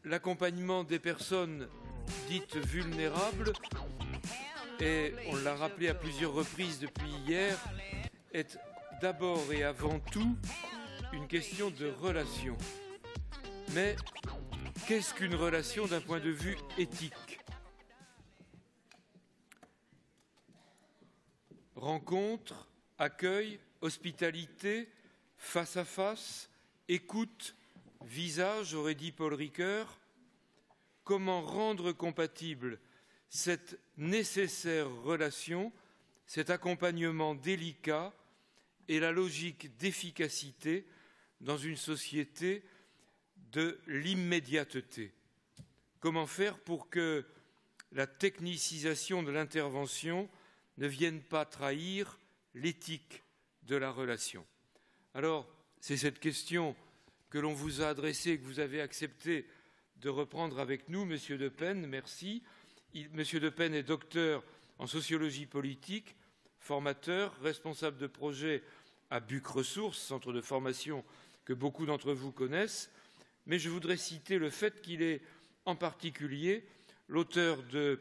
l'accompagnement des personnes dites vulnérables, et on l'a rappelé à plusieurs reprises depuis hier, est d'abord et avant tout une question de relation. Mais qu'est-ce qu'une relation d'un point de vue éthique? Rencontre, accueil, hospitalité, face à face, écoute, visage, aurait dit Paul Ricoeur. Comment rendre compatible cette nécessaire relation, cet accompagnement délicat et la logique d'efficacité dans une société de l'immédiateté? Comment faire pour que la technicisation de l'intervention ne vienne pas trahir l'éthique de la relation? Alors, c'est cette question que l'on vous a adressée et que vous avez accepté de reprendre avec nous, Monsieur De Penne, merci. Monsieur De Penne est docteur en sociologie politique, formateur, responsable de projet à Buc Ressources, centre de formation que beaucoup d'entre vous connaissent, mais je voudrais citer le fait qu'il est en particulier l'auteur de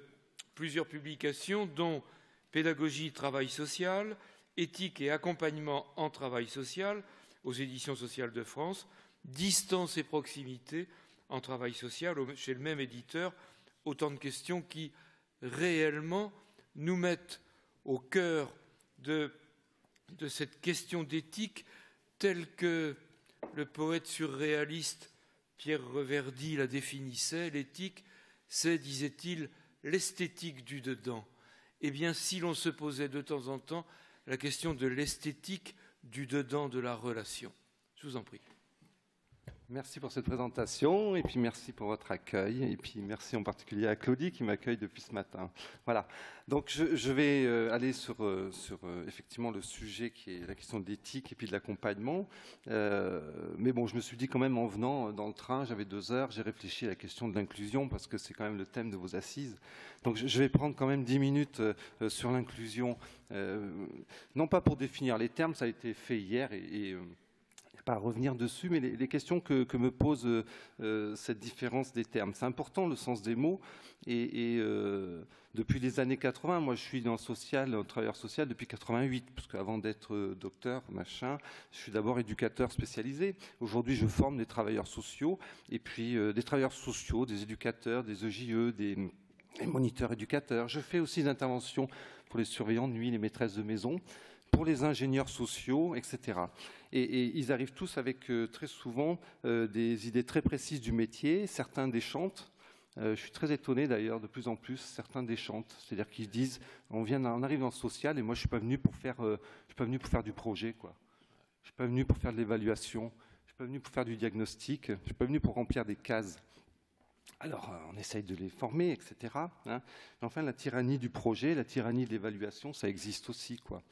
plusieurs publications, dont Pédagogie, travail social, éthique et accompagnement en travail social, aux éditions sociales de France, Distance et proximité en travail social, chez le même éditeur, autant de questions qui réellement nous mettent au cœur de cette question d'éthique telle que le poète surréaliste Pierre Reverdy la définissait. L'éthique, c'est, disait-il, l'esthétique du dedans. Eh bien, si l'on se posait de temps en temps la question de l'esthétique du dedans de la relation. Je vous en prie. Merci pour cette présentation et puis merci pour votre accueil et puis merci en particulier à Claudie qui m'accueille depuis ce matin. Voilà, donc je vais aller sur effectivement le sujet qui est la question de l'éthique et puis de l'accompagnement. Mais bon, je me suis dit quand même en venant dans le train, j'avais 2 heures, j'ai réfléchi à la question de l'inclusion parce que c'est quand même le thème de vos assises. Donc je vais prendre quand même 10 minutes sur l'inclusion, non pas pour définir les termes, ça a été fait hier et pas à revenir dessus, mais les questions que me pose cette différence des termes. C'est important le sens des mots et depuis les années 80, moi je suis dans le social, un travailleur social depuis 88, parce qu'avant d'être docteur, machin, je suis d'abord éducateur spécialisé. Aujourd'hui je forme des travailleurs sociaux et puis des travailleurs sociaux, des éducateurs, des EJE, des moniteurs éducateurs. Je fais aussi des interventions pour les surveillants de nuit, les maîtresses de maison, pour les ingénieurs sociaux, etc. Et ils arrivent tous avec très souvent des idées très précises du métier. Certains déchantent. Je suis très étonné d'ailleurs, de plus en plus, certains déchantent. C'est-à-dire qu'ils disent, on arrive dans le social et moi je suis pas venu pour faire du projet, quoi. Je suis pas venu pour faire de l'évaluation. Je suis pas venu pour faire du diagnostic. Je suis pas venu pour remplir des cases. Alors, on essaye de les former, etc. Hein. Mais enfin, la tyrannie du projet, la tyrannie de l'évaluation, ça existe aussi, quoi.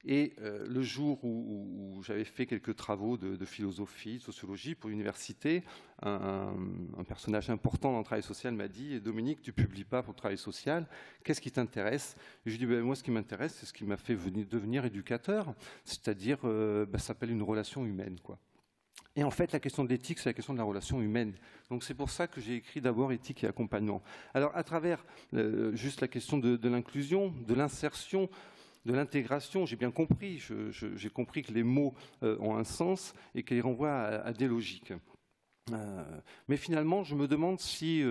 Et le jour où j'avais fait quelques travaux de philosophie, de sociologie pour l'université, un personnage important dans le travail social m'a dit « Dominique, tu publies pas pour le travail social, qu'est-ce qui t'intéresse ?» Et je lui ai dit « Moi, ce qui m'intéresse, c'est ce qui m'a fait devenir éducateur, c'est-à-dire, ça s'appelle une relation humaine, quoi. » Et en fait, la question de l'éthique, c'est la question de la relation humaine. Donc c'est pour ça que j'ai écrit d'abord éthique et accompagnement. Alors à travers juste la question de l'inclusion, de l'insertion, de l'intégration, j'ai bien compris. J'ai compris que les mots ont un sens et qu'ils renvoient à des logiques. Mais finalement, je me demande si,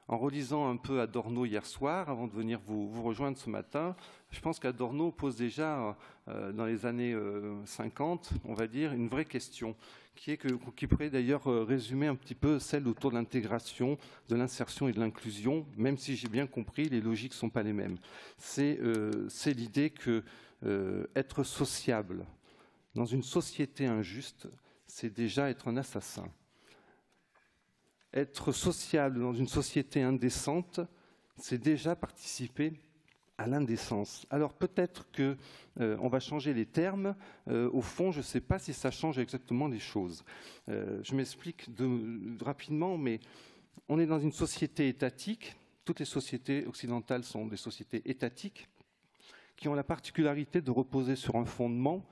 en relisant un peu Adorno hier soir, avant de venir vous rejoindre ce matin, je pense qu'Adorno pose déjà, dans les années 50, on va dire, une vraie question, qui pourrait d'ailleurs résumer un petit peu celle autour de l'intégration, de l'insertion et de l'inclusion, même si j'ai bien compris, les logiques ne sont pas les mêmes. C'est l'idée que être sociable dans une société injuste, c'est déjà être un assassin. Être sociable dans une société indécente, c'est déjà participer à l'indécence. Alors peut-être qu'on va changer les termes. Au fond, je ne sais pas si ça change exactement les choses. Je m'explique rapidement, mais on est dans une société étatique. Toutes les sociétés occidentales sont des sociétés étatiques qui ont la particularité de reposer sur un fondement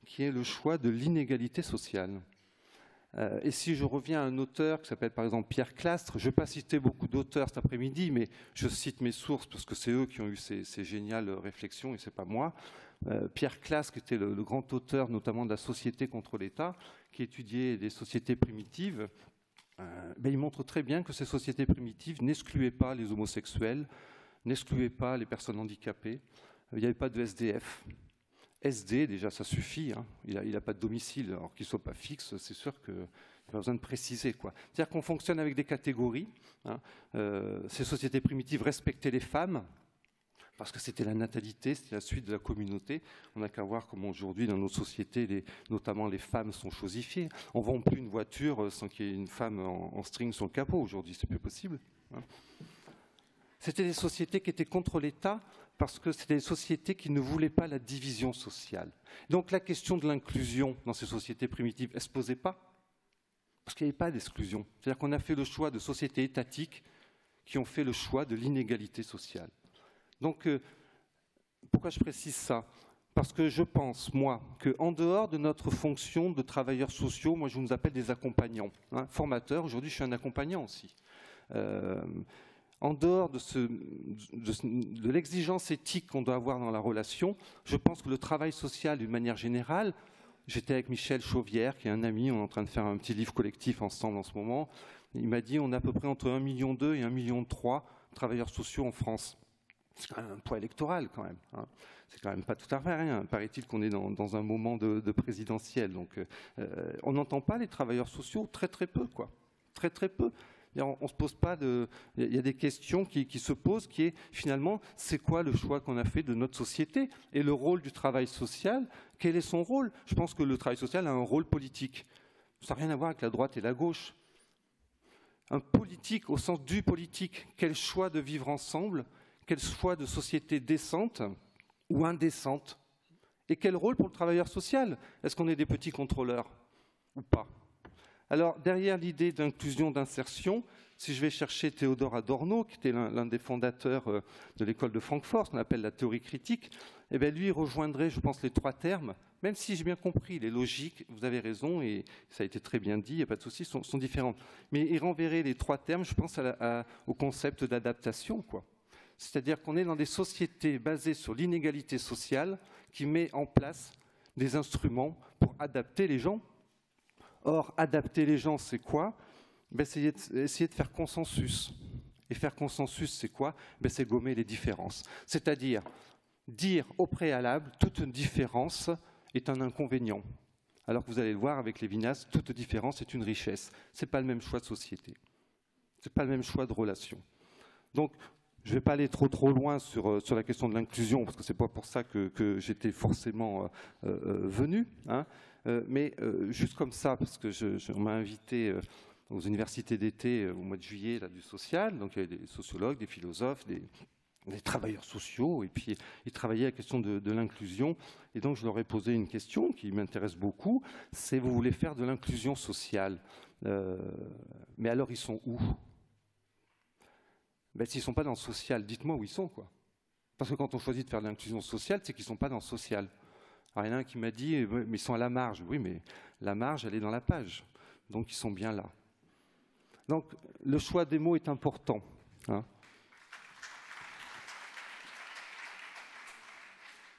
qui est le choix de l'inégalité sociale. Et si je reviens à un auteur qui s'appelle par exemple Pierre Clastres, je ne vais pas citer beaucoup d'auteurs cet après-midi, mais je cite mes sources parce que c'est eux qui ont eu ces géniales réflexions et ce n'est pas moi. Pierre Clastres, qui était le grand auteur notamment de la Société contre l'État, qui étudiait les sociétés primitives, il montre très bien que ces sociétés primitives n'excluaient pas les homosexuels, n'excluaient pas les personnes handicapées, il n'y avait pas de SDF. SD, déjà, ça suffit. Hein. Il n'a pas de domicile, alors qu'il ne soit pas fixe, c'est sûr qu'il n'y a pas besoin de préciser. C'est-à-dire qu'on fonctionne avec des catégories. Hein. Ces sociétés primitives respectaient les femmes, parce que c'était la natalité, c'était la suite de la communauté. On n'a qu'à voir comment aujourd'hui, dans nos sociétés, notamment les femmes sont chosifiées. On ne vend plus une voiture sans qu'il y ait une femme en string sur le capot. Aujourd'hui, c'est plus possible. Hein. C'était des sociétés qui étaient contre l'État, parce que c'était des sociétés qui ne voulaient pas la division sociale. Donc la question de l'inclusion dans ces sociétés primitives, elle ne se posait pas, parce qu'il n'y avait pas d'exclusion. C'est-à-dire qu'on a fait le choix de sociétés étatiques qui ont fait le choix de l'inégalité sociale. Donc, pourquoi je précise ça? Parce que je pense, moi, qu'en dehors de notre fonction de travailleurs sociaux, moi je nous appelle des accompagnants, hein, formateurs. Aujourd'hui, je suis un accompagnant aussi. En dehors de l'exigence éthique qu'on doit avoir dans la relation, je pense que le travail social, d'une manière générale, j'étais avec Michel Chauvière, qui est un ami, on est en train de faire un petit livre collectif ensemble en ce moment, il m'a dit on a à peu près entre 1,2 million et 1,3 million travailleurs sociaux en France. C'est quand même un poids électoral, quand même. Hein. C'est quand même pas tout à fait rien. Paraît-il qu'on est dans un moment de présidentiel. Donc, on n'entend pas les travailleurs sociaux, très très peu, quoi. Très très peu. On se pose pas de. Il y a des questions qui se posent, qui est finalement, c'est quoi le choix qu'on a fait de notre société et le rôle du travail social? Quel est son rôle? Je pense que le travail social a un rôle politique. Ça n'a rien à voir avec la droite et la gauche. Un politique, au sens du politique, quel choix de vivre ensemble, quel choix de société décente ou indécente, et quel rôle pour le travailleur social? Est-ce qu'on est des petits contrôleurs ou pas? Alors, derrière l'idée d'inclusion, d'insertion, si je vais chercher Théodore Adorno, qui était l'un des fondateurs de l'école de Francfort, ce qu'on appelle la théorie critique, eh bien, lui, il rejoindrait, je pense, les trois termes, même si j'ai bien compris, les logiques, vous avez raison, et ça a été très bien dit, il n'y a pas de souci, sont différentes. Mais il renverrait les trois termes, je pense, au concept d'adaptation, quoi. C'est-à-dire qu'on est dans des sociétés basées sur l'inégalité sociale qui met en place des instruments pour adapter les gens. Or, adapter les gens, c'est quoi? Essayer de faire consensus. Et faire consensus, c'est quoi? C'est gommer les différences. C'est-à-dire dire au préalable, toute différence est un inconvénient. Alors que vous allez le voir avec Lévinas, toute différence est une richesse. Ce n'est pas le même choix de société. Ce n'est pas le même choix de relation. Donc, je ne vais pas aller trop loin sur la question de l'inclusion, parce que ce n'est pas pour ça que j'étais forcément venu. Hein. Mais juste comme ça, parce que on m'a invité aux universités d'été au mois de juillet là, du social, donc il y avait des sociologues, des philosophes, des travailleurs sociaux, et puis ils travaillaient la question de l'inclusion. Et donc je leur ai posé une question qui m'intéresse beaucoup, c'est vous voulez faire de l'inclusion sociale, mais alors ils sont où? S'ils ne sont pas dans le social, dites-moi où ils sont, quoi. Parce que quand on choisit de faire de l'inclusion sociale, c'est qu'ils ne sont pas dans le social. Alors, il y en a un qui m'a dit, mais ils sont à la marge. Oui, mais la marge, elle est dans la page. Donc, ils sont bien là. Donc, le choix des mots est important. Hein.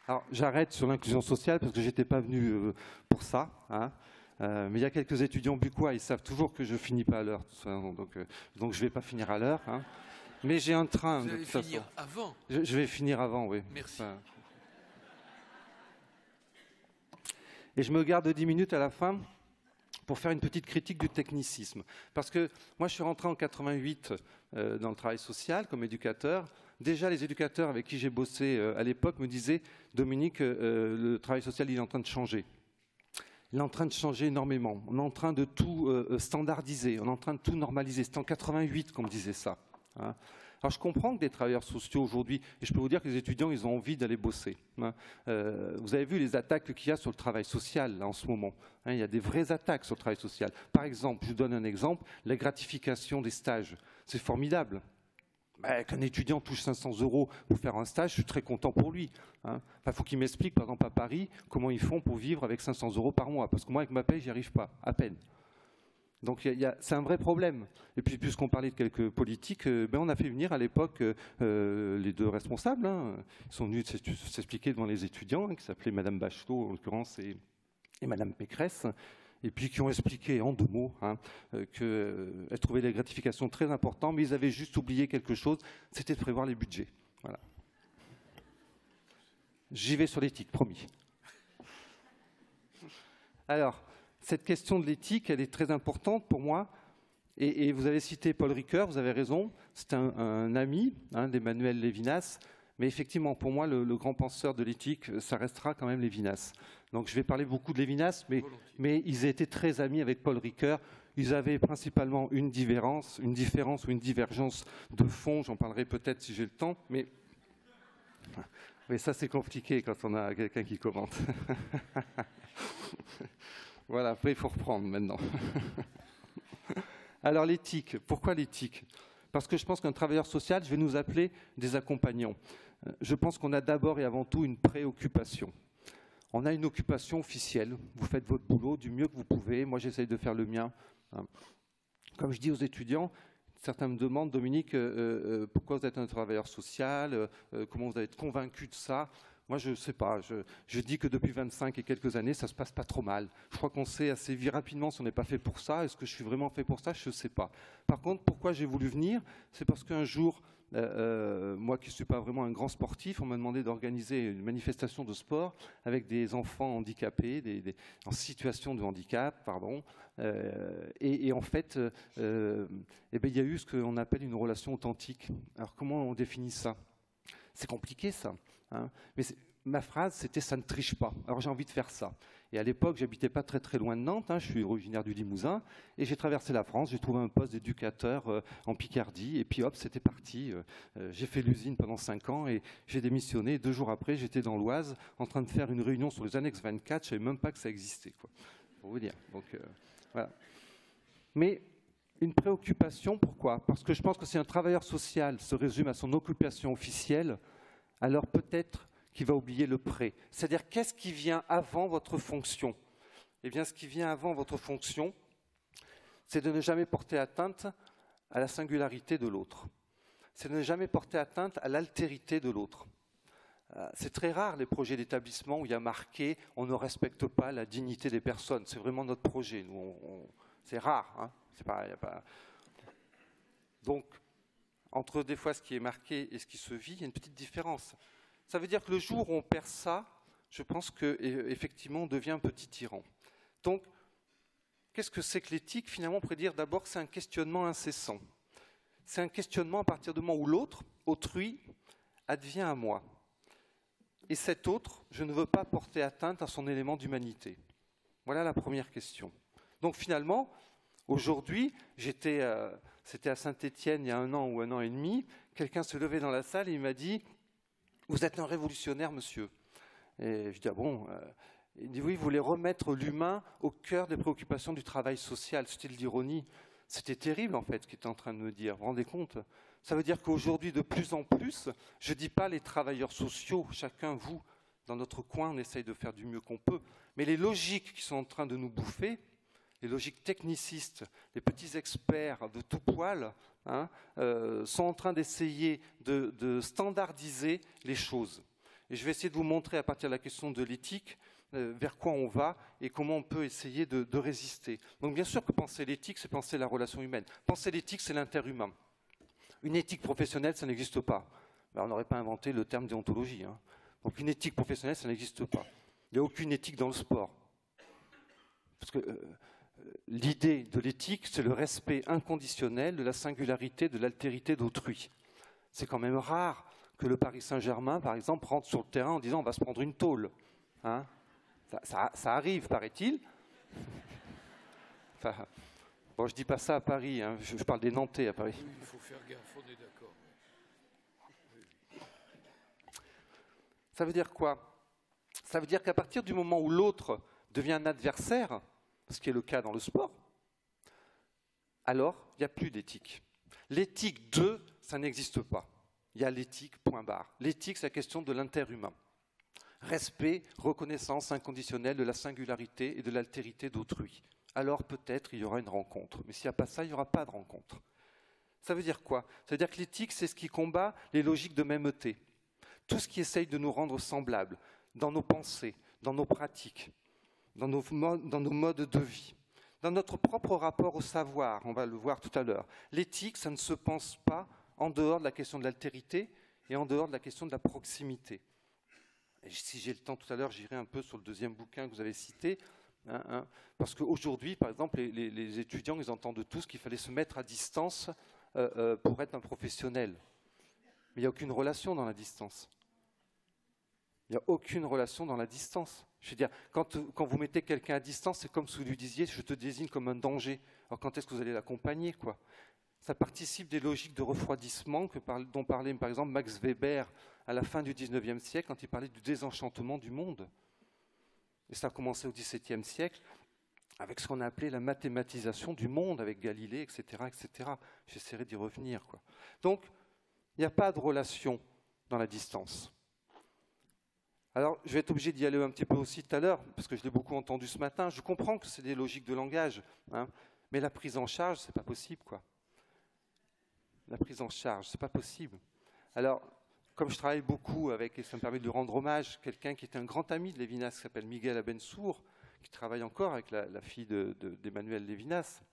Alors, j'arrête sur l'inclusion sociale parce que je n'étais pas venu pour ça. Hein. Mais il y a quelques étudiants bucquois, ils savent toujours que je ne finis pas à l'heure. Donc je ne vais pas finir à l'heure. Hein. Mais j'ai un train. Vous allez finir avant. Je vais finir avant, oui. Merci. Et je me garde 10 minutes à la fin pour faire une petite critique du technicisme. Parce que moi, je suis rentré en 88 dans le travail social comme éducateur. Déjà, les éducateurs avec qui j'ai bossé à l'époque me disaient « Dominique, le travail social, il est en train de changer. Il est en train de changer énormément. On est en train de tout standardiser, on est en train de tout normaliser. » C'était en 88 qu'on me disait ça. Hein. Alors je comprends que des travailleurs sociaux aujourd'hui, et je peux vous dire que les étudiants, ils ont envie d'aller bosser. Hein. Vous avez vu les attaques qu'il y a sur le travail social là, en ce moment. Hein, il y a des vraies attaques sur le travail social. Par exemple, je vous donne un exemple, la gratification des stages. C'est formidable. Qu'un étudiant touche 500 € pour faire un stage, je suis très content pour lui. Hein. Faut qu'il m'explique, par exemple à Paris, comment ils font pour vivre avec 500 € par mois. Parce que moi, avec ma paye, j'y arrive pas, à peine. Donc c'est un vrai problème. Et puis puisqu'on parlait de quelques politiques, on a fait venir à l'époque les deux responsables. Hein. Ils sont venus s'expliquer devant les étudiants, hein, qui s'appelaient Madame Bachelot en l'occurrence et Madame Pécresse, et puis qui ont expliqué en 2 mots hein, qu'elles trouvaient les gratifications très importantes, mais ils avaient juste oublié quelque chose, c'était de prévoir les budgets. Voilà. J'y vais sur l'éthique, promis. Alors, cette question de l'éthique, elle est très importante pour moi. Et vous avez cité Paul Ricoeur, vous avez raison. C'est un ami hein, d'Emmanuel Lévinas. Mais effectivement, pour moi, le grand penseur de l'éthique, ça restera quand même Lévinas. Donc je vais parler beaucoup de Lévinas, mais ils étaient très amis avec Paul Ricoeur. Ils avaient principalement une différence ou une divergence de fond. J'en parlerai peut-être si j'ai le temps. Mais ça, c'est compliqué quand on a quelqu'un qui commente. Voilà, après, il faut reprendre maintenant. Alors, l'éthique. Pourquoi l'éthique? Parce que je pense qu'un travailleur social, je vais nous appeler des accompagnants. Je pense qu'on a d'abord et avant tout une préoccupation. On a une occupation officielle. Vous faites votre boulot du mieux que vous pouvez. Moi, j'essaye de faire le mien. Comme je dis aux étudiants, certains me demandent, Dominique, pourquoi vous êtes un travailleur social? Comment vous êtes convaincu de ça? Moi, je ne sais pas. Je dis que depuis 25 et quelques années, ça ne se passe pas trop mal. Je crois qu'on sait assez rapidement si on n'est pas fait pour ça. Est-ce que je suis vraiment fait pour ça? Je ne sais pas. Par contre, pourquoi j'ai voulu venir? C'est parce qu'un jour, moi qui ne suis pas vraiment un grand sportif, on m'a demandé d'organiser une manifestation de sport avec des enfants handicapés, en situation de handicap, pardon. Et en fait, il y a eu ce qu'on appelle une relation authentique. Alors, comment on définit ça? C'est compliqué, ça. Hein, mais ma phrase, c'était « ça ne triche pas ». Alors j'ai envie de faire ça. Et à l'époque, j'habitais pas très très loin de Nantes, hein, je suis originaire du Limousin, et j'ai traversé la France, j'ai trouvé un poste d'éducateur en Picardie, et puis hop, c'était parti. J'ai fait l'usine pendant 5 ans, et j'ai démissionné. 2 jours après, j'étais dans l'Oise, en train de faire une réunion sur les annexes 24, je savais même pas que ça existait, quoi, pour vous dire. Donc, voilà. Mais une préoccupation, pourquoi? Parce que je pense que si un travailleur social se résume à son occupation officielle, alors peut-être qu'il va oublier le pré. C'est-à-dire, qu'est-ce qui vient avant votre fonction? Eh bien, ce qui vient avant votre fonction, c'est de ne jamais porter atteinte à la singularité de l'autre. C'est de ne jamais porter atteinte à l'altérité de l'autre. C'est très rare, les projets d'établissement où il y a marqué « on ne respecte pas la dignité des personnes ». C'est vraiment notre projet. C'est rare. Hein, c'est pas, y a pas... Donc, entre des fois ce qui est marqué et ce qui se vit, il y a une petite différence. Ça veut dire que le jour où on perd ça, je pense qu'effectivement on devient un petit tyran. Donc, qu'est-ce que c'est que l'éthique? Finalement, on pourrait dire d'abord que c'est un questionnement incessant. C'est un questionnement à partir du moment où l'autre, autrui, advient à moi. Et cet autre, je ne veux pas porter atteinte à son élément d'humanité. Voilà la première question. Donc finalement, aujourd'hui, c'était à Saint-Étienne il y a 1 an ou 1 an et demi, quelqu'un se levait dans la salle et il m'a dit « Vous êtes un révolutionnaire, monsieur ». Et je dis « Ah bon ?» Il dit « Oui, vous voulez remettre l'humain au cœur des préoccupations du travail social ». Style d'ironie. C'était terrible, en fait, ce qu'il était en train de me dire. Vous vous rendez compte? Ça veut dire qu'aujourd'hui, de plus en plus, je ne dis pas les travailleurs sociaux, chacun, vous, dans notre coin, on essaye de faire du mieux qu'on peut, mais les logiques qui sont en train de nous bouffer, les logiques technicistes, les petits experts de tout poil, hein, sont en train d'essayer de standardiser les choses. Et je vais essayer de vous montrer à partir de la question de l'éthique vers quoi on va et comment on peut essayer de résister. Donc bien sûr que penser l'éthique, c'est penser la relation humaine. Penser l'éthique, c'est l'interhumain. Une éthique professionnelle, ça n'existe pas. Ben, on n'aurait pas inventé le terme déontologie. Hein. Donc une éthique professionnelle, ça n'existe pas. Il n'y a aucune éthique dans le sport. Parce que l'idée de l'éthique, c'est le respect inconditionnel de la singularité, de l'altérité d'autrui. C'est quand même rare que le Paris Saint-Germain, par exemple, rentre sur le terrain en disant « on va se prendre une tôle hein ». Ça arrive, paraît-il. Enfin, bon, je ne dis pas ça à Paris, hein. Je parle des Nantais à Paris. Oui, il faut faire gaffe, on est d'accord. Ça veut dire quoi? Ça veut dire qu'à partir du moment où l'autre devient un adversaire, ce qui est le cas dans le sport, alors il n'y a plus d'éthique. L'éthique 2, ça n'existe pas. Il y a l'éthique, point barre. L'éthique, c'est la question de l'interhumain. Respect, reconnaissance inconditionnelle de la singularité et de l'altérité d'autrui. alors peut-être il y aura une rencontre. Mais s'il n'y a pas ça, il n'y aura pas de rencontre. Ça veut dire quoi? Ça veut dire que l'éthique, c'est ce qui combat les logiques de mêmeté. Tout ce qui essaye de nous rendre semblables dans nos pensées, dans nos pratiques, dans nos modes de vie, dans notre propre rapport au savoir, on va le voir tout à l'heure. L'éthique, ça ne se pense pas en dehors de la question de l'altérité et en dehors de la question de la proximité. Et si j'ai le temps tout à l'heure, j'irai un peu sur le deuxième bouquin que vous avez cité, parce qu'aujourd'hui, par exemple, les étudiants, ils entendent tous qu'il fallait se mettre à distance pour être un professionnel. Mais il n'y a aucune relation dans la distance. Il n'y a aucune relation dans la distance. Je veux dire, quand vous mettez quelqu'un à distance, c'est comme si vous lui disiez « je te désigne comme un danger ». Alors quand est-ce que vous allez l'accompagner, quoi? Ça participe des logiques de refroidissement dont parlait par exemple Max Weber à la fin du XIXe siècle quand il parlait du désenchantement du monde. Et ça a commencé au XVIIe siècle avec ce qu'on a appelé la mathématisation du monde, avec Galilée, etc. etc. J'essaierai d'y revenir, quoi. Donc, il n'y a pas de relation dans la distance. Alors, je vais être obligé d'y aller un petit peu aussi tout à l'heure, parce que je l'ai beaucoup entendu ce matin. Je comprends que c'est des logiques de langage, mais la prise en charge, c'est pas possible, quoi. La prise en charge, c'est pas possible. Alors, comme je travaille beaucoup avec, et ça me permet de lui rendre hommage, quelqu'un qui était un grand ami de Lévinas, qui s'appelle Miguel Abensour, qui travaille encore avec la fille d'Emmanuel Lévinas.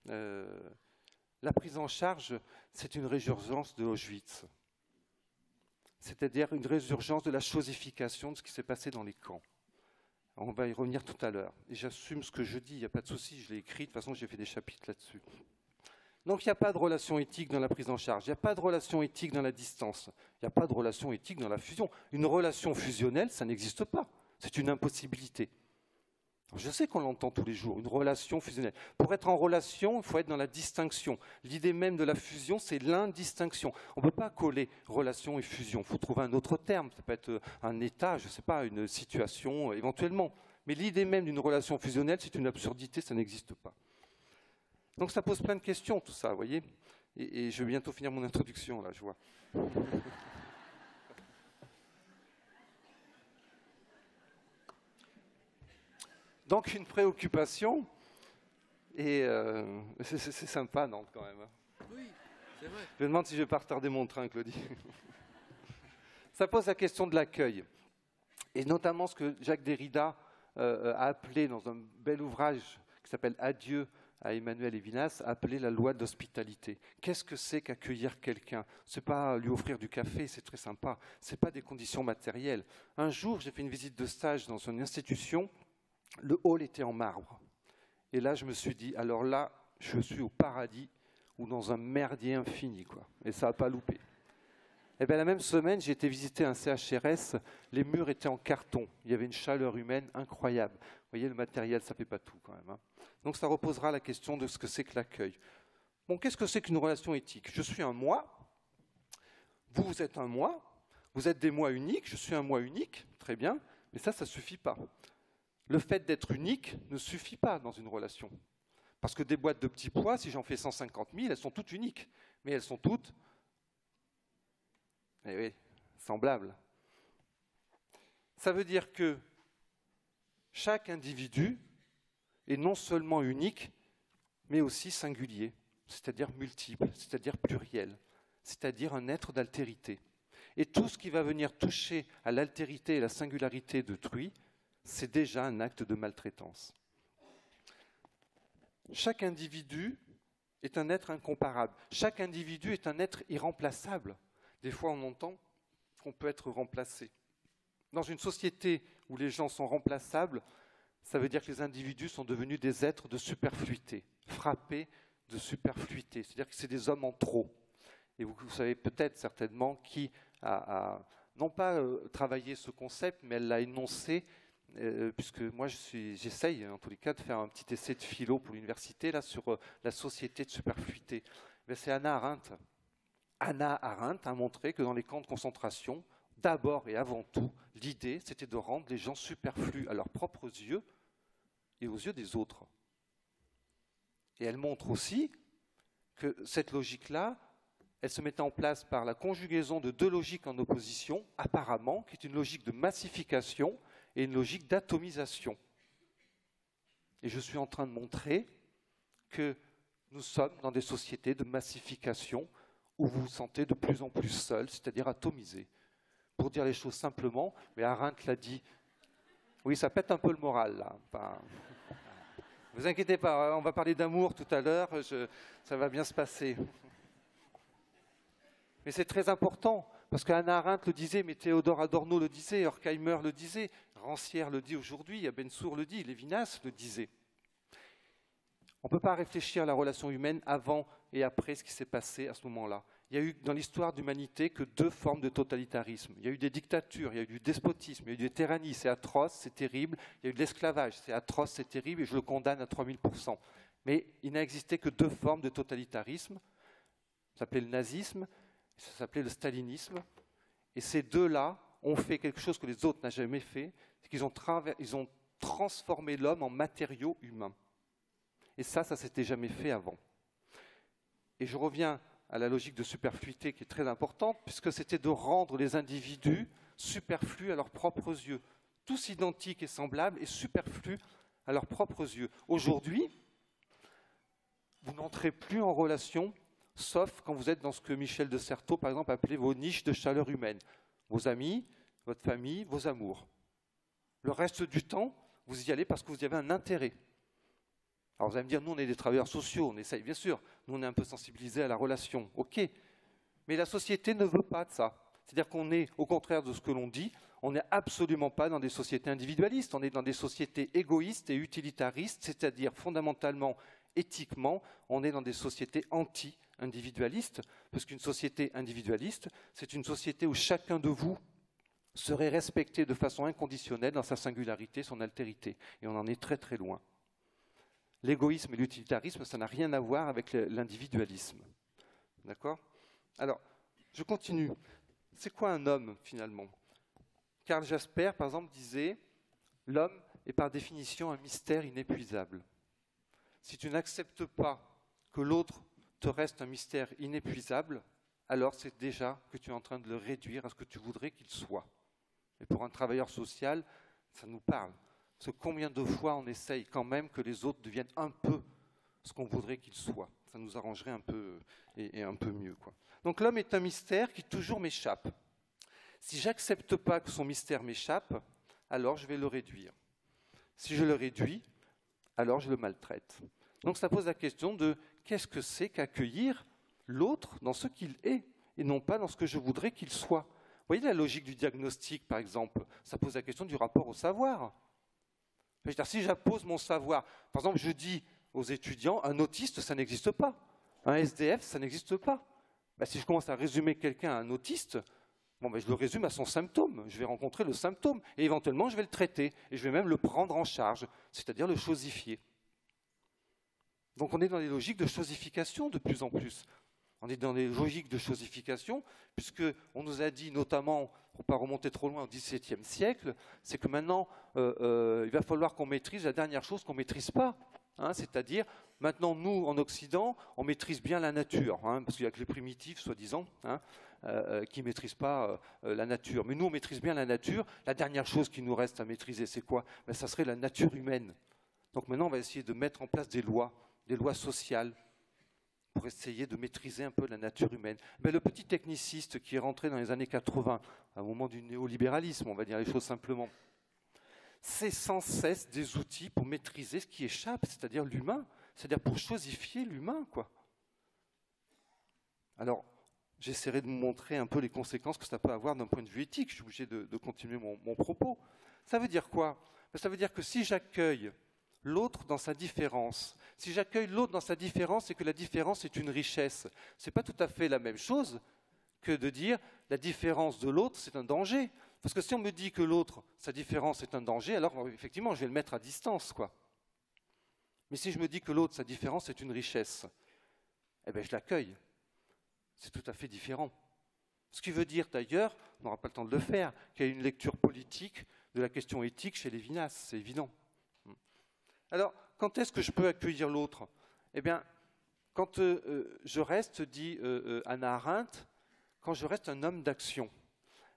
La prise en charge, c'est une résurgence de Auschwitz. C'est-à-dire une résurgence de la chosification de ce qui s'est passé dans les camps. On va y revenir tout à l'heure. Et j'assume ce que je dis, il n'y a pas de souci, je l'ai écrit, de toute façon j'ai fait des chapitres là-dessus. Donc il n'y a pas de relation éthique dans la prise en charge, il n'y a pas de relation éthique dans la distance, il n'y a pas de relation éthique dans la fusion. Une relation fusionnelle, ça n'existe pas, c'est une impossibilité. Je sais qu'on l'entend tous les jours, une relation fusionnelle. Pour être en relation, il faut être dans la distinction. L'idée même de la fusion, c'est l'indistinction. On ne peut pas coller relation et fusion. Il faut trouver un autre terme. Ça peut être un état, je ne sais pas, une situation, éventuellement. Mais l'idée même d'une relation fusionnelle, c'est une absurdité, ça n'existe pas. Donc ça pose plein de questions, tout ça, vous voyez. Et je vais bientôt finir mon introduction, là, je vois. Donc une préoccupation, et c'est sympa, Nantes, quand même. Oui, c'est vrai. Je me demande si je ne vais pas retarder mon train, Claudie. Ça pose la question de l'accueil, et notamment ce que Jacques Derrida a appelé dans un bel ouvrage qui s'appelle « Adieu à Emmanuel Lévinas », a appelé la loi de l'hospitalité. Qu'est-ce que c'est qu'accueillir quelqu'un? Ce n'est pas lui offrir du café, c'est très sympa, ce n'est pas des conditions matérielles. Un jour, j'ai fait une visite de stage dans une institution. Le hall était en marbre. Et là, je me suis dit, alors là, je suis au paradis ou dans un merdier infini, quoi. Et ça n'a pas loupé. Et bien, la même semaine, j'ai été visiter un CHRS. Les murs étaient en carton. Il y avait une chaleur humaine incroyable. Vous voyez, le matériel, ça ne fait pas tout, quand même. Donc, ça reposera la question de ce que c'est que l'accueil. Bon, qu'est-ce que c'est qu'une relation éthique? Je suis un moi. Vous êtes un moi. Vous êtes des moi uniques. Je suis un moi unique. Très bien. Mais ça ne suffit pas. Le fait d'être unique ne suffit pas dans une relation. Parce que des boîtes de petits pois, si j'en fais 150 000, elles sont toutes uniques. Mais elles sont toutes, semblables. Ça veut dire que chaque individu est non seulement unique, mais aussi singulier, c'est-à-dire multiple, c'est-à-dire pluriel, c'est-à-dire un être d'altérité. Et tout ce qui va venir toucher à l'altérité et la singularité d'autrui, c'est déjà un acte de maltraitance. Chaque individu est un être incomparable. Chaque individu est un être irremplaçable. Des fois, on entend qu'on peut être remplacé. Dans une société où les gens sont remplaçables, ça veut dire que les individus sont devenus des êtres de superfluité, frappés de superfluité. C'est-à-dire que c'est des hommes en trop. Et vous savez peut-être certainement qui a non pas travaillé ce concept, mais elle l'a énoncé. Puisque moi j'essaye en tous les cas de faire un petit essai de philo pour l'université là sur la société de superfluité. C'est Hannah Arendt. Hannah Arendt a montré que dans les camps de concentration, d'abord et avant tout, l'idée c'était de rendre les gens superflus à leurs propres yeux et aux yeux des autres. Et elle montre aussi que cette logique-là, elle se mettait en place par la conjugaison de deux logiques en opposition, apparemment, qui est une logique de massification et une logique d'atomisation. Et je suis en train de montrer que nous sommes dans des sociétés de massification où vous vous sentez de plus en plus seul, c'est-à-dire atomisé. Pour dire les choses simplement, mais Arendt l'a dit. Oui, ça pète un peu le moral, là. Enfin, ne vous inquiétez pas, on va parler d'amour tout à l'heure, ça va bien se passer. Mais c'est très important, parce qu'Hannah Arendt le disait, mais Théodore Adorno le disait, Horkheimer le disait, Rancière le dit aujourd'hui, Abensour le dit, Lévinas le disait. On ne peut pas réfléchir à la relation humaine avant et après ce qui s'est passé à ce moment-là. Il y a eu dans l'histoire de l'humanité que 2 formes de totalitarisme. Il y a eu des dictatures, il y a eu du despotisme, il y a eu des tyrannies, c'est atroce, c'est terrible. Il y a eu de l'esclavage, c'est atroce, c'est terrible, et je le condamne à 3000%. Mais il n'a existé que 2 formes de totalitarisme. Ça s'appelait le nazisme, ça s'appelait le stalinisme. Et ces 2-là ont fait quelque chose que les autres n'ont jamais fait, c'est qu'ils ont transformé l'homme en matériau humain. Et ça s'était jamais fait avant. Et je reviens à la logique de superfluité qui est très importante, puisque c'était de rendre les individus superflus à leurs propres yeux. Tous identiques et semblables et superflus à leurs propres yeux. Aujourd'hui, vous n'entrez plus en relation, sauf quand vous êtes dans ce que Michel de Certeau, par exemple, appelait vos niches de chaleur humaine. Vos amis, votre famille, vos amours. Le reste du temps, vous y allez parce que vous y avez un intérêt. Alors vous allez me dire, nous on est des travailleurs sociaux, on essaye, bien sûr, nous on est un peu sensibilisés à la relation, ok. Mais la société ne veut pas de ça. C'est-à-dire qu'on est, au contraire de ce que l'on dit, on n'est absolument pas dans des sociétés individualistes, on est dans des sociétés égoïstes et utilitaristes, c'est-à-dire fondamentalement, éthiquement, on est dans des sociétés anti-individualistes, parce qu'une société individualiste, c'est une société où chacun de vous serait respecté de façon inconditionnelle dans sa singularité, son altérité. Et on en est très très loin. L'égoïsme et l'utilitarisme, ça n'a rien à voir avec l'individualisme. D'accord? Alors, je continue. C'est quoi un homme, finalement? Karl Jasper, par exemple, disait « L'homme est par définition un mystère inépuisable. Si tu n'acceptes pas que l'autre te reste un mystère inépuisable, alors c'est déjà que tu es en train de le réduire à ce que tu voudrais qu'il soit. » Et pour un travailleur social, ça nous parle. Parce que combien de fois on essaye quand même que les autres deviennent un peu ce qu'on voudrait qu'ils soient. Ça nous arrangerait un peu et un peu mieux, quoi. Donc l'homme est un mystère qui toujours m'échappe. Si j'accepte pas que son mystère m'échappe, alors je vais le réduire. Si je le réduis, alors je le maltraite. Donc ça pose la question de qu'est-ce que c'est qu'accueillir l'autre dans ce qu'il est et non pas dans ce que je voudrais qu'il soit. Vous voyez la logique du diagnostic, par exemple, ça pose la question du rapport au savoir. C'est-à-dire, si j'appose mon savoir, par exemple, je dis aux étudiants, un autiste, ça n'existe pas. Un SDF, ça n'existe pas. Ben, si je commence à résumer quelqu'un à un autiste, bon, ben, je le résume à son symptôme. Je vais rencontrer le symptôme et éventuellement, je vais le traiter. Et je vais même le prendre en charge, c'est-à-dire le chosifier. Donc, on est dans des logiques de chosification de plus en plus. On est dans des logiques de chosification, puisqu'on nous a dit notamment, pour ne pas remonter trop loin au XVIIe siècle, c'est que maintenant, il va falloir qu'on maîtrise la dernière chose qu'on ne maîtrise pas. Hein, c'est-à-dire, maintenant, nous, en Occident, on maîtrise bien la nature, hein, parce qu'il n'y a que les primitifs, soi-disant, hein, qui ne maîtrisent pas la nature. Mais nous, on maîtrise bien la nature. La dernière chose qui nous reste à maîtriser, c'est quoi? Ben, ça serait la nature humaine. Donc maintenant, on va essayer de mettre en place des lois sociales, pour essayer de maîtriser un peu la nature humaine. Mais le petit techniciste qui est rentré dans les années 80, à un moment du néolibéralisme, on va dire les choses simplement, c'est sans cesse des outils pour maîtriser ce qui échappe, c'est-à-dire l'humain, c'est-à-dire pour chosifier l'humain, quoi. Alors, j'essaierai de vous montrer un peu les conséquences que ça peut avoir d'un point de vue éthique. Je suis obligé de continuer mon propos. Ça veut dire quoi? Ça veut dire que si j'accueille l'autre dans sa différence. Si j'accueille l'autre dans sa différence, c'est que la différence est une richesse. Ce n'est pas tout à fait la même chose que de dire la différence de l'autre, c'est un danger. Parce que si on me dit que l'autre, sa différence est un danger, alors effectivement, je vais le mettre à distance, quoi. Mais si je me dis que l'autre, sa différence est une richesse, eh bien, je l'accueille. C'est tout à fait différent. Ce qui veut dire d'ailleurs, on n'aura pas le temps de le faire, qu'il y a une lecture politique de la question éthique chez Lévinas, c'est évident. Alors, quand est-ce que je peux accueillir l'autre? Eh bien, quand je reste, dit Hannah Arendt, quand je reste un homme d'action.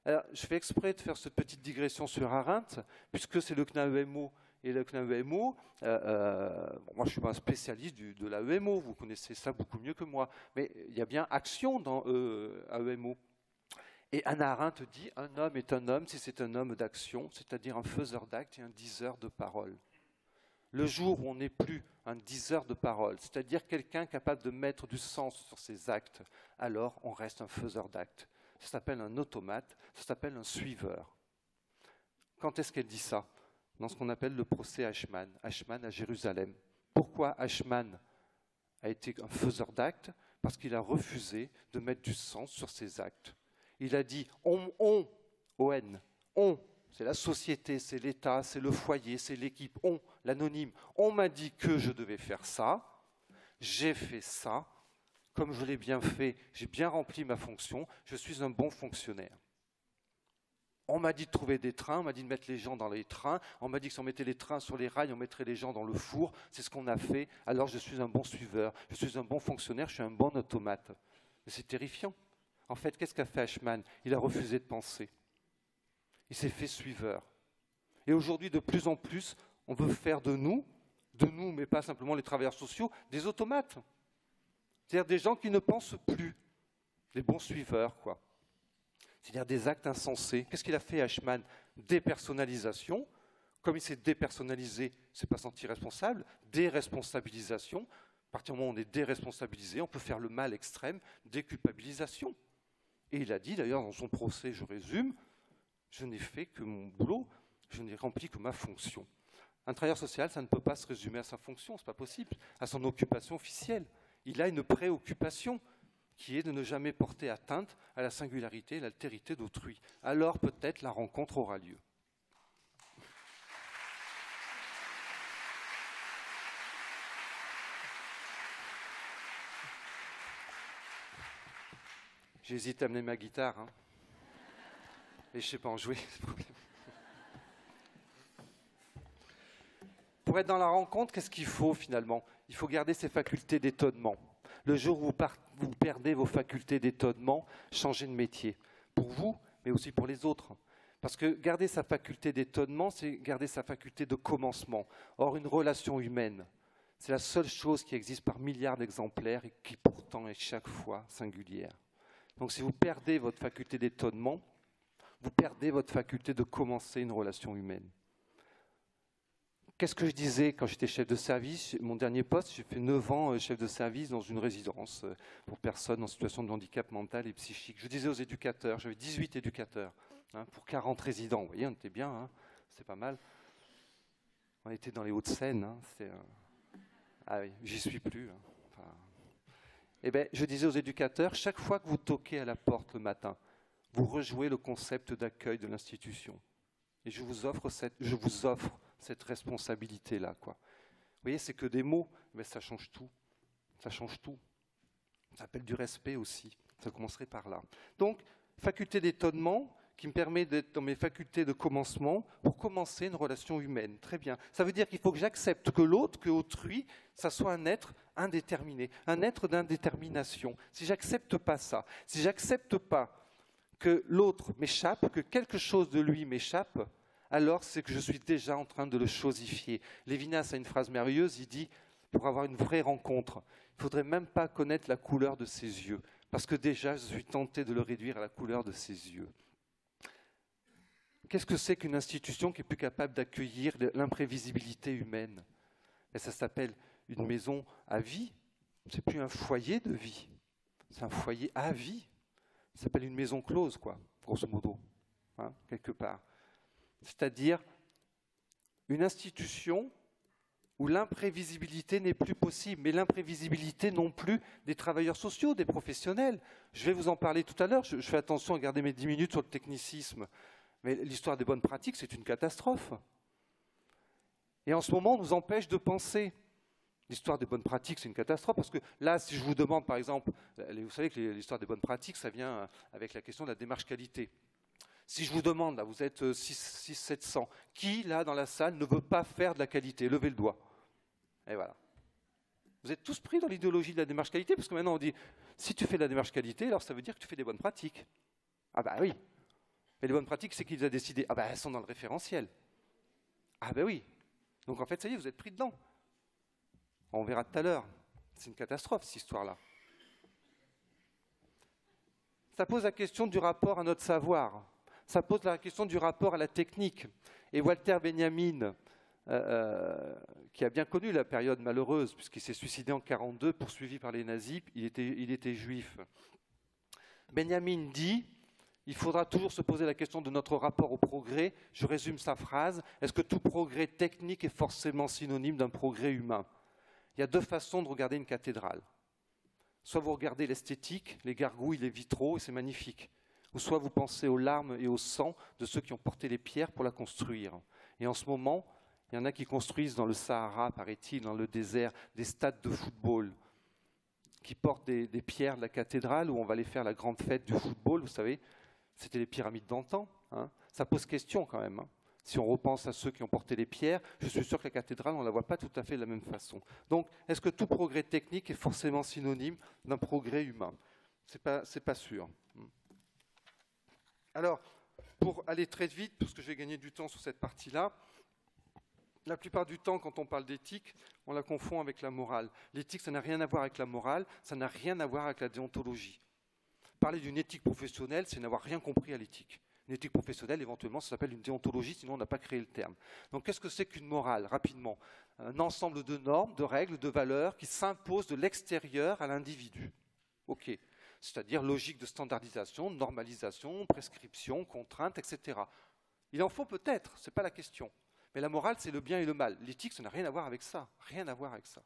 Alors, je fais exprès de faire cette petite digression sur Arendt, puisque c'est le KNAEMO Et avec l'AEMO, moi je ne suis pas un spécialiste de l'AEMO, vous connaissez ça beaucoup mieux que moi, mais il y a bien action dans AEMO. Et Hannah Arendt dit « Un homme est un homme si c'est un homme d'action, c'est-à-dire un faiseur d'actes et un diseur de paroles. » Le jour où on n'est plus un diseur de paroles, c'est-à-dire quelqu'un capable de mettre du sens sur ses actes, alors on reste un faiseur d'actes. Ça s'appelle un automate, ça s'appelle un suiveur. Quand est-ce qu'elle dit ça? Dans ce qu'on appelle le procès Eichmann à Jérusalem. Pourquoi Eichmann a été un faiseur d'actes? Parce qu'il a refusé de mettre du sens sur ses actes. Il a dit on, c'est la société, c'est l'État, c'est le foyer, c'est l'équipe, l'anonyme. On m'a dit que je devais faire ça, j'ai fait ça, comme je l'ai bien fait, j'ai bien rempli ma fonction, je suis un bon fonctionnaire. On m'a dit de trouver des trains, on m'a dit de mettre les gens dans les trains, on m'a dit que si on mettait les trains sur les rails, on mettrait les gens dans le four, c'est ce qu'on a fait, alors je suis un bon suiveur, je suis un bon fonctionnaire, je suis un bon automate. Mais c'est terrifiant. En fait, qu'est-ce qu'a fait Eichmann? Il a refusé de penser. Il s'est fait suiveur. Et aujourd'hui, de plus en plus, on veut faire de nous, mais pas simplement les travailleurs sociaux, des automates. C'est-à-dire des gens qui ne pensent plus, des bons suiveurs, quoi. C'est-à-dire des actes insensés. Qu'est-ce qu'il a fait, Eichmann? Dépersonnalisation. Comme il s'est dépersonnalisé, il ne s'est pas senti responsable. Déresponsabilisation. À partir du moment où on est déresponsabilisé, on peut faire le mal extrême. Déculpabilisation. Et il a dit, d'ailleurs, dans son procès, je résume, je n'ai fait que mon boulot, je n'ai rempli que ma fonction. Un travailleur social, ça ne peut pas se résumer à sa fonction, ce n'est pas possible, à son occupation officielle. Il a une préoccupation qui est de ne jamais porter atteinte à la singularité et l'altérité d'autrui. Alors peut-être la rencontre aura lieu. J'hésite à amener ma guitare, hein. Et je ne sais pas en jouer, c'est le problème. Pour être dans la rencontre, qu'est-ce qu'il faut finalement? Il faut garder ses facultés d'étonnement. Le jour où vous perdez vos facultés d'étonnement, changez de métier. Pour vous, mais aussi pour les autres. Parce que garder sa faculté d'étonnement, c'est garder sa faculté de commencement. Or, une relation humaine, c'est la seule chose qui existe par milliards d'exemplaires et qui pourtant est chaque fois singulière. Donc si vous perdez votre faculté d'étonnement, vous perdez votre faculté de commencer une relation humaine. Qu'est-ce que je disais quand j'étais chef de service? Mon dernier poste, j'ai fait 9 ans chef de service dans une résidence pour personnes en situation de handicap mental et psychique. Je disais aux éducateurs, j'avais 18 éducateurs pour 40 résidents. Vous voyez, on était bien, hein, c'est pas mal. On était dans les Hauts-de-Seine. Hein, ah oui, j'y suis plus. Hein. Enfin... Eh bien, je disais aux éducateurs, chaque fois que vous toquez à la porte le matin, vous rejouez le concept d'accueil de l'institution. Et je vous offre cette responsabilité-là, quoi. Vous voyez, c'est que des mots, mais ça change tout. Ça change tout. Ça appelle du respect aussi. Ça commencerait par là. Donc, faculté d'étonnement qui me permet d'être dans mes facultés de commencement pour commencer une relation humaine. Très bien. Ça veut dire qu'il faut que j'accepte que l'autre, que autrui, ça soit un être indéterminé, un être d'indétermination. Si j'accepte pas ça, si j'accepte pas que l'autre m'échappe, que quelque chose de lui m'échappe, alors c'est que je suis déjà en train de le chosifier. Lévinas a une phrase merveilleuse, il dit, pour avoir une vraie rencontre, il ne faudrait même pas connaître la couleur de ses yeux, parce que déjà je suis tenté de le réduire à la couleur de ses yeux. Qu'est-ce que c'est qu'une institution qui est plus capable d'accueillir l'imprévisibilité humaine? Et ça s'appelle une maison à vie, c'est plus un foyer de vie, c'est un foyer à vie. Ça s'appelle une maison close, quoi, grosso modo, hein, quelque part. C'est-à-dire une institution où l'imprévisibilité n'est plus possible, mais l'imprévisibilité non plus des travailleurs sociaux, des professionnels. Je vais vous en parler tout à l'heure, je fais attention à garder mes 10 minutes sur le technicisme, mais l'histoire des bonnes pratiques, c'est une catastrophe. Et en ce moment, on nous empêche de penser. L'histoire des bonnes pratiques, c'est une catastrophe, parce que là, si je vous demande, par exemple, vous savez que l'histoire des bonnes pratiques, ça vient avec la question de la démarche qualité. Si je vous demande, là, vous êtes 700, qui, là, dans la salle, ne veut pas faire de la qualité? Levez le doigt. Et voilà. Vous êtes tous pris dans l'idéologie de la démarche qualité, parce que maintenant, on dit, si tu fais de la démarche qualité, alors ça veut dire que tu fais des bonnes pratiques. Ah bah oui. Mais les bonnes pratiques, c'est qui les a décidées? Ah bah elles sont dans le référentiel. Ah bah oui. Donc en fait, ça y est, vous êtes pris dedans. On verra tout à l'heure. C'est une catastrophe, cette histoire-là. Ça pose la question du rapport à notre savoir. Ça pose la question du rapport à la technique. Et Walter Benjamin, qui a bien connu la période malheureuse, puisqu'il s'est suicidé en 1942, poursuivi par les nazis, il était juif. Benjamin dit, il faudra toujours se poser la question de notre rapport au progrès. Je résume sa phrase, est-ce que tout progrès technique est forcément synonyme d'un progrès humain? Il y a deux façons de regarder une cathédrale. Soit vous regardez l'esthétique, les gargouilles, les vitraux, et c'est magnifique. Ou soit vous pensez aux larmes et au sang de ceux qui ont porté les pierres pour la construire. Et en ce moment, il y en a qui construisent dans le Sahara, paraît-il, dans le désert, des stades de football, qui portent des pierres de la cathédrale où on va aller faire la grande fête du football, vous savez. C'était les pyramides d'antan. Hein. Ça pose question quand même. Hein. Si on repense à ceux qui ont porté les pierres, je suis sûr que la cathédrale, on ne la voit pas tout à fait de la même façon. Donc, est-ce que tout progrès technique est forcément synonyme d'un progrès humain? C'est pas sûr. Alors, pour aller très vite, parce que je vais gagner du temps sur cette partie-là, la plupart du temps, quand on parle d'éthique, on la confond avec la morale. L'éthique, ça n'a rien à voir avec la morale, ça n'a rien à voir avec la déontologie. Parler d'une éthique professionnelle, c'est n'avoir rien compris à l'éthique. Une éthique professionnelle, éventuellement, ça s'appelle une déontologie, sinon on n'a pas créé le terme. Donc qu'est-ce que c'est qu'une morale, rapidement? Un ensemble de normes, de règles, de valeurs qui s'imposent de l'extérieur à l'individu. OK. C'est-à-dire logique de standardisation, de normalisation, prescription, contrainte, etc. Il en faut peut-être, ce n'est pas la question. Mais la morale, c'est le bien et le mal. L'éthique, ça n'a rien à voir avec ça. Rien à voir avec ça.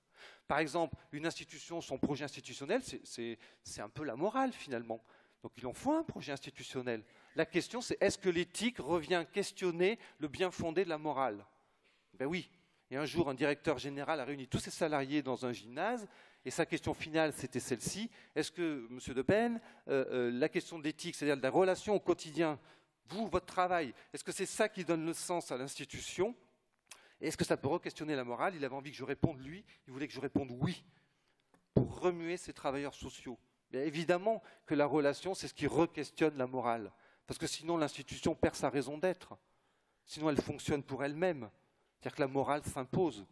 Par exemple, une institution, son projet institutionnel, c'est un peu la morale, finalement. Donc il en faut un projet institutionnel. La question, c'est est-ce que l'éthique revient questionner le bien fondé de la morale? Ben oui. Et un jour, un directeur général a réuni tous ses salariés dans un gymnase, et sa question finale, c'était celle-ci. Est-ce que, Monsieur De Pen, la question de l'éthique, c'est-à-dire de la relation au quotidien, vous, votre travail, est-ce que c'est ça qui donne le sens à l'institution? Et est-ce que ça peut re-questionner la morale? Il avait envie que je réponde lui, il voulait que je réponde oui, pour remuer ces travailleurs sociaux. Bien évidemment que la relation, c'est ce qui re-questionne la morale, parce que sinon l'institution perd sa raison d'être, sinon elle fonctionne pour elle-même, c'est-à-dire que la morale s'impose.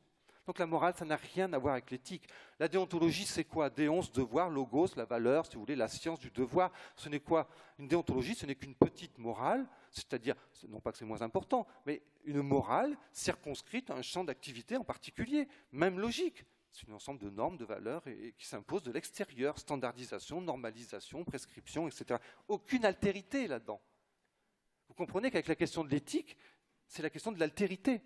Donc la morale, ça n'a rien à voir avec l'éthique. La déontologie, c'est quoi? Déon, devoir, logos, la valeur, si vous voulez, la science du devoir. Ce n'est quoi? Une déontologie, ce n'est qu'une petite morale, c'est-à-dire, non pas que c'est moins important, mais une morale circonscrite à un champ d'activité en particulier, même logique. C'est un ensemble de normes, de valeurs et qui s'imposent de l'extérieur, standardisation, normalisation, prescription, etc. Aucune altérité là-dedans. Vous comprenez qu'avec la question de l'éthique, c'est la question de l'altérité.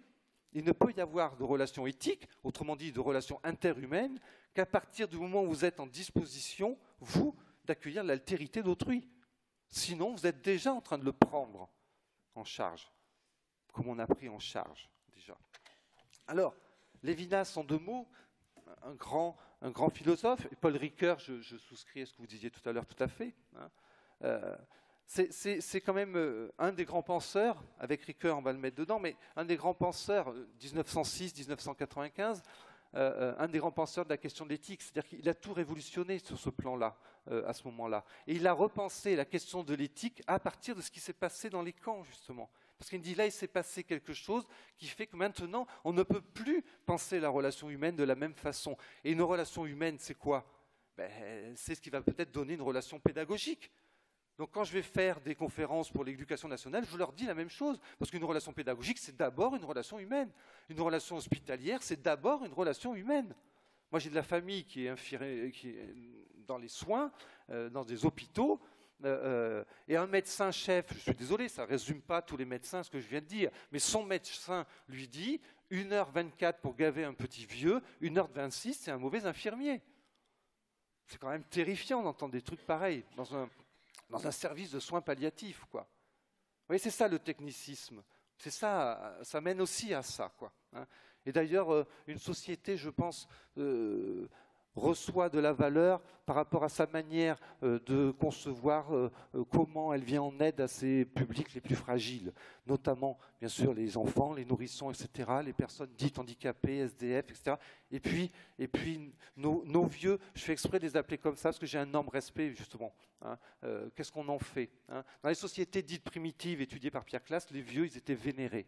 Il ne peut y avoir de relations éthiques, autrement dit de relations interhumaines, qu'à partir du moment où vous êtes en disposition, vous, d'accueillir l'altérité d'autrui. Sinon, vous êtes déjà en train de le prendre en charge, comme on a pris en charge déjà. Alors, Lévinas, en deux mots, un grand philosophe, et Paul Ricoeur, je souscris à ce que vous disiez tout à l'heure tout à fait, hein, c'est quand même un des grands penseurs, avec Ricoeur on va le mettre dedans, mais un des grands penseurs, 1906-1995, un des grands penseurs de la question de l'éthique, c'est-à-dire qu'il a tout révolutionné sur ce plan-là, à ce moment-là. Et il a repensé la question de l'éthique à partir de ce qui s'est passé dans les camps, justement. Parce qu'il dit là, il s'est passé quelque chose qui fait que maintenant, on ne peut plus penser la relation humaine de la même façon. Et une relation humaine, c'est quoi? C'est ce qui va peut-être donner une relation pédagogique. Donc quand je vais faire des conférences pour l'éducation nationale, je leur dis la même chose, parce qu'une relation pédagogique, c'est d'abord une relation humaine. Une relation hospitalière, c'est d'abord une relation humaine. Moi, j'ai de la famille qui est dans les soins, dans des hôpitaux, et un médecin-chef, je suis désolé, ça ne résume pas tous les médecins ce que je viens de dire, mais son médecin lui dit 1h24 pour gaver un petit vieux, 1h26, c'est un mauvais infirmier. C'est quand même terrifiant d'entendre des trucs pareils dans un service de soins palliatifs, quoi. Vous voyez, c'est ça le technicisme. C'est ça, ça mène aussi à ça, quoi. Hein. Et d'ailleurs, une société, je pense, reçoit de la valeur par rapport à sa manière de concevoir comment elle vient en aide à ses publics les plus fragiles, notamment, bien sûr, les enfants, les nourrissons, etc., les personnes dites handicapées, SDF, etc. Et puis nos vieux, je fais exprès de les appeler comme ça, parce que j'ai un énorme respect, justement. Hein. Qu'est-ce qu'on en fait, hein? Dans les sociétés dites primitives, étudiées par Pierre Classe, les vieux, ils étaient vénérés.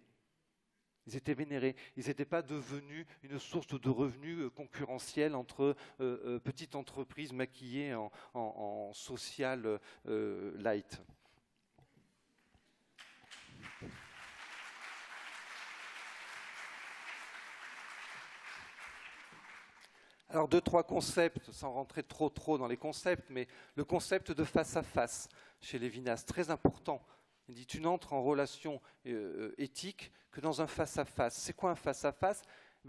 Ils étaient vénérés. Ils n'étaient pas devenus une source de revenus concurrentielle entre petites entreprises maquillées en social light. Alors, 2-3 concepts, sans rentrer trop dans les concepts, mais le concept de face à face chez Lévinas, très important. Il dit, tu n'entres en relation éthique que dans un face à face. C'est quoi un face à face?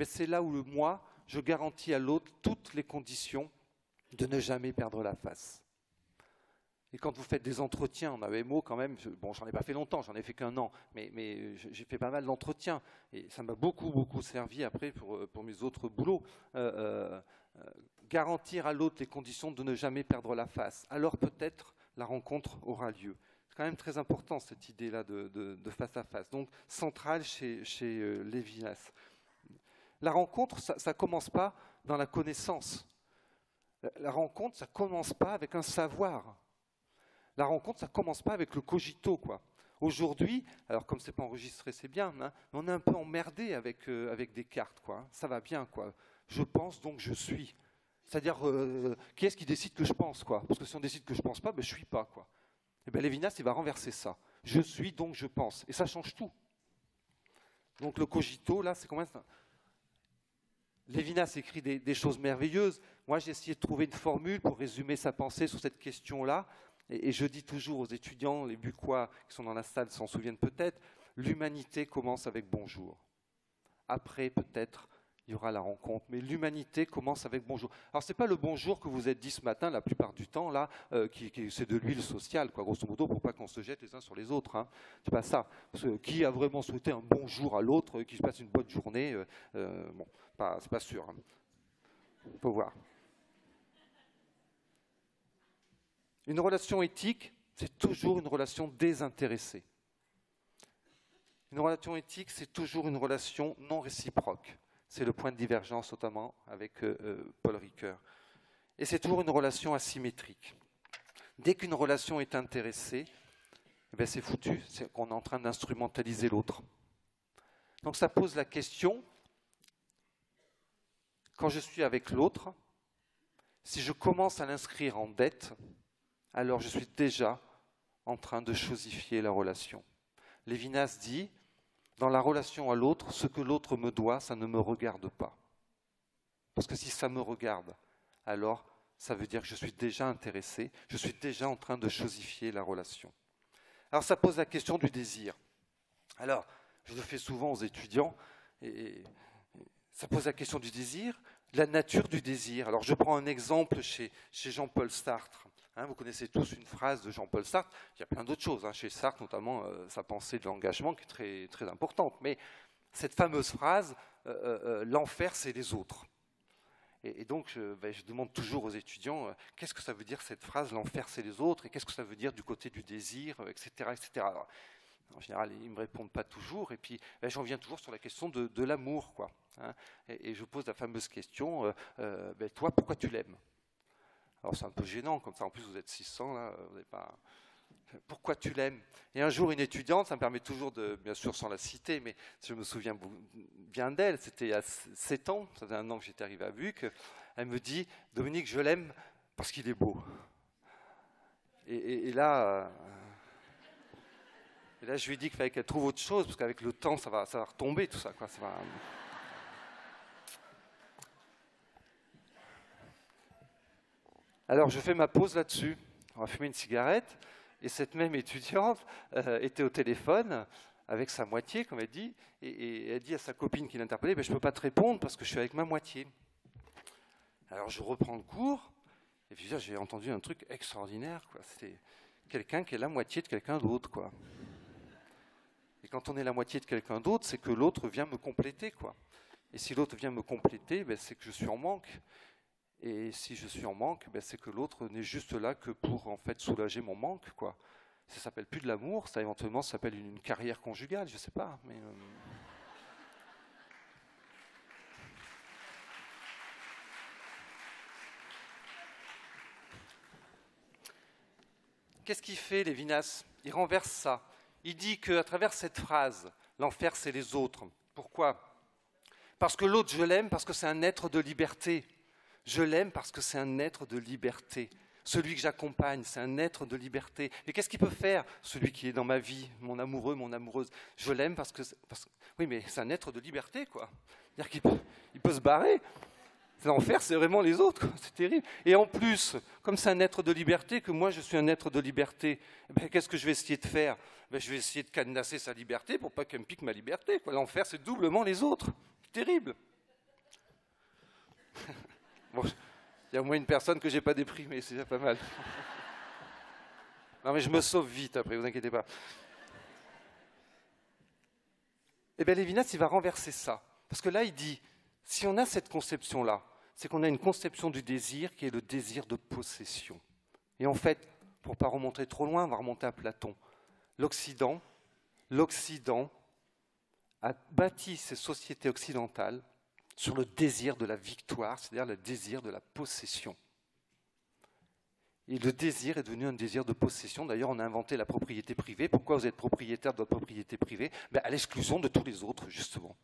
C'est là où le moi, je garantis à l'autre toutes les conditions de ne jamais perdre la face. Et quand vous faites des entretiens en AEMO, quand même, bon, j'en ai pas fait longtemps, j'en ai fait qu'1 an, mais j'ai fait pas mal d'entretiens. Et ça m'a beaucoup servi après pour mes autres boulots. Garantir à l'autre les conditions de ne jamais perdre la face. Alors peut-être la rencontre aura lieu. C'est quand même très important cette idée-là de face à face. Donc centrale chez Lévinas. La rencontre, ça ne commence pas dans la connaissance. La rencontre, ça ne commence pas avec un savoir. La rencontre, ça ne commence pas avec le cogito, quoi. Aujourd'hui, alors comme ce n'est pas enregistré, c'est bien, hein, mais on est un peu emmerdé avec des cartes, quoi. Ça va bien, quoi. Je pense, donc je suis. C'est-à-dire, qui est-ce qui décide que je pense, quoi? Parce que si on décide que je ne pense pas, je ne suis pas, quoi. Et bien Lévinas, il va renverser ça. Je suis, donc je pense. Et ça change tout. Donc le cogito, là, c'est quand même... Lévinas écrit des choses merveilleuses. Moi, j'ai essayé de trouver une formule pour résumer sa pensée sur cette question-là. Et je dis toujours aux étudiants, les bucquois qui sont dans la salle s'en souviennent peut-être, l'humanité commence avec bonjour. Après, peut-être, il y aura la rencontre, mais l'humanité commence avec bonjour. Alors, ce n'est pas le bonjour que vous êtes dit ce matin, la plupart du temps, là, c'est de l'huile sociale, quoi, grosso modo, pour pas qu'on se jette les uns sur les autres. Hein. C'est pas ça. Parce que qui a vraiment souhaité un bonjour à l'autre, qu'il se passe une bonne journée bon, c'est pas sûr. Hein. Faut voir. Une relation éthique, c'est toujours une relation désintéressée. Une relation éthique, c'est toujours une relation non réciproque. C'est le point de divergence, notamment avec Paul Ricoeur. Et c'est toujours une relation asymétrique. Dès qu'une relation est intéressée, eh c'est foutu, c'est qu'on est en train d'instrumentaliser l'autre. Donc ça pose la question, quand je suis avec l'autre, si je commence à l'inscrire en dette, alors je suis déjà en train de chosifier la relation. Lévinas dit, dans la relation à l'autre, ce que l'autre me doit, ça ne me regarde pas. Parce que si ça me regarde, alors ça veut dire que je suis déjà intéressé, je suis déjà en train de chosifier la relation. Alors ça pose la question du désir. Alors, je le fais souvent aux étudiants, et ça pose la question du désir, de la nature du désir. Alors je prends un exemple chez Jean-Paul Sartre. Hein, vous connaissez tous une phrase de Jean-Paul Sartre. Il y a plein d'autres choses, hein, chez Sartre, notamment sa pensée de l'engagement qui est très, très importante. Mais cette fameuse phrase, l'enfer, c'est les autres. Et donc, je demande toujours aux étudiants, qu'est-ce que ça veut dire cette phrase, l'enfer, c'est les autres, et qu'est-ce que ça veut dire du côté du désir, etc. etc. Alors, en général, ils ne me répondent pas toujours, et puis j'en viens toujours sur la question de l'amour, quoi. Hein, et je pose la fameuse question, toi, pourquoi tu l'aimes? Alors c'est un peu gênant, comme ça, en plus vous êtes 600, là, vous n'avez pas... Pourquoi tu l'aimes? Et un jour, une étudiante, ça me permet toujours de, bien sûr sans la citer, mais je me souviens bien d'elle, c'était il y a 7 ans, ça faisait 1 an que j'étais arrivé à Buc, elle me dit, Dominique, je l'aime parce qu'il est beau. Et là, je lui ai dit qu'il fallait qu'elle trouve autre chose, parce qu'avec le temps, ça va retomber, tout ça, quoi. Ça va... Alors, je fais ma pause là-dessus. On va fumer une cigarette. Et cette même étudiante était au téléphone avec sa moitié, comme elle dit, et elle dit à sa copine qui l'interpellait, je ne peux pas te répondre parce que je suis avec ma moitié. Alors, je reprends le cours, et puis j'ai entendu un truc extraordinaire, quoi. C'était quelqu'un qui est la moitié de quelqu'un d'autre, quoi. Et quand on est la moitié de quelqu'un d'autre, c'est que l'autre vient me compléter, quoi. Et si l'autre vient me compléter, c'est que je suis en manque. Et si je suis en manque, c'est que l'autre n'est juste là que pour en fait soulager mon manque, quoi. Ça s'appelle plus de l'amour, ça éventuellement s'appelle une carrière conjugale, je sais pas. Mais qu'est-ce qu'il fait, Lévinas? Il renverse ça. Il dit qu'à travers cette phrase, l'enfer c'est les autres, Pourquoi? Parce que l'autre, je l'aime parce que c'est un être de liberté. Je l'aime parce que c'est un être de liberté. Celui que j'accompagne, c'est un être de liberté. Et qu'est-ce qu'il peut faire, celui qui est dans ma vie, mon amoureux, mon amoureuse? Je l'aime parce que... Oui, mais c'est un être de liberté, quoi. C'est-à-dire qu'il peut se barrer. L'enfer, c'est vraiment les autres, quoi. C'est terrible. Et en plus, comme c'est un être de liberté, que moi je suis un être de liberté, qu'est-ce que je vais essayer de faire? Je vais essayer de cadenasser sa liberté pour pas qu'elle me pique ma liberté. L'enfer, c'est doublement les autres. C'est terrible. Bon, il y a au moins une personne que je n'ai pas déprimée, c'est déjà pas mal. Non, mais je me sauve vite après, vous inquiétez pas. Eh bien, Lévinas, il va renverser ça. Parce que là, il dit, si on a cette conception-là, c'est qu'on a une conception du désir qui est le désir de possession. Et en fait, pour ne pas remonter trop loin, on va remonter à Platon. L'Occident a bâti ses sociétés occidentales sur le désir de la victoire, c'est-à-dire le désir de la possession. Et le désir est devenu un désir de possession. D'ailleurs, on a inventé la propriété privée. Pourquoi vous êtes propriétaire de votre propriété privée? À l'exclusion de tous les autres, justement.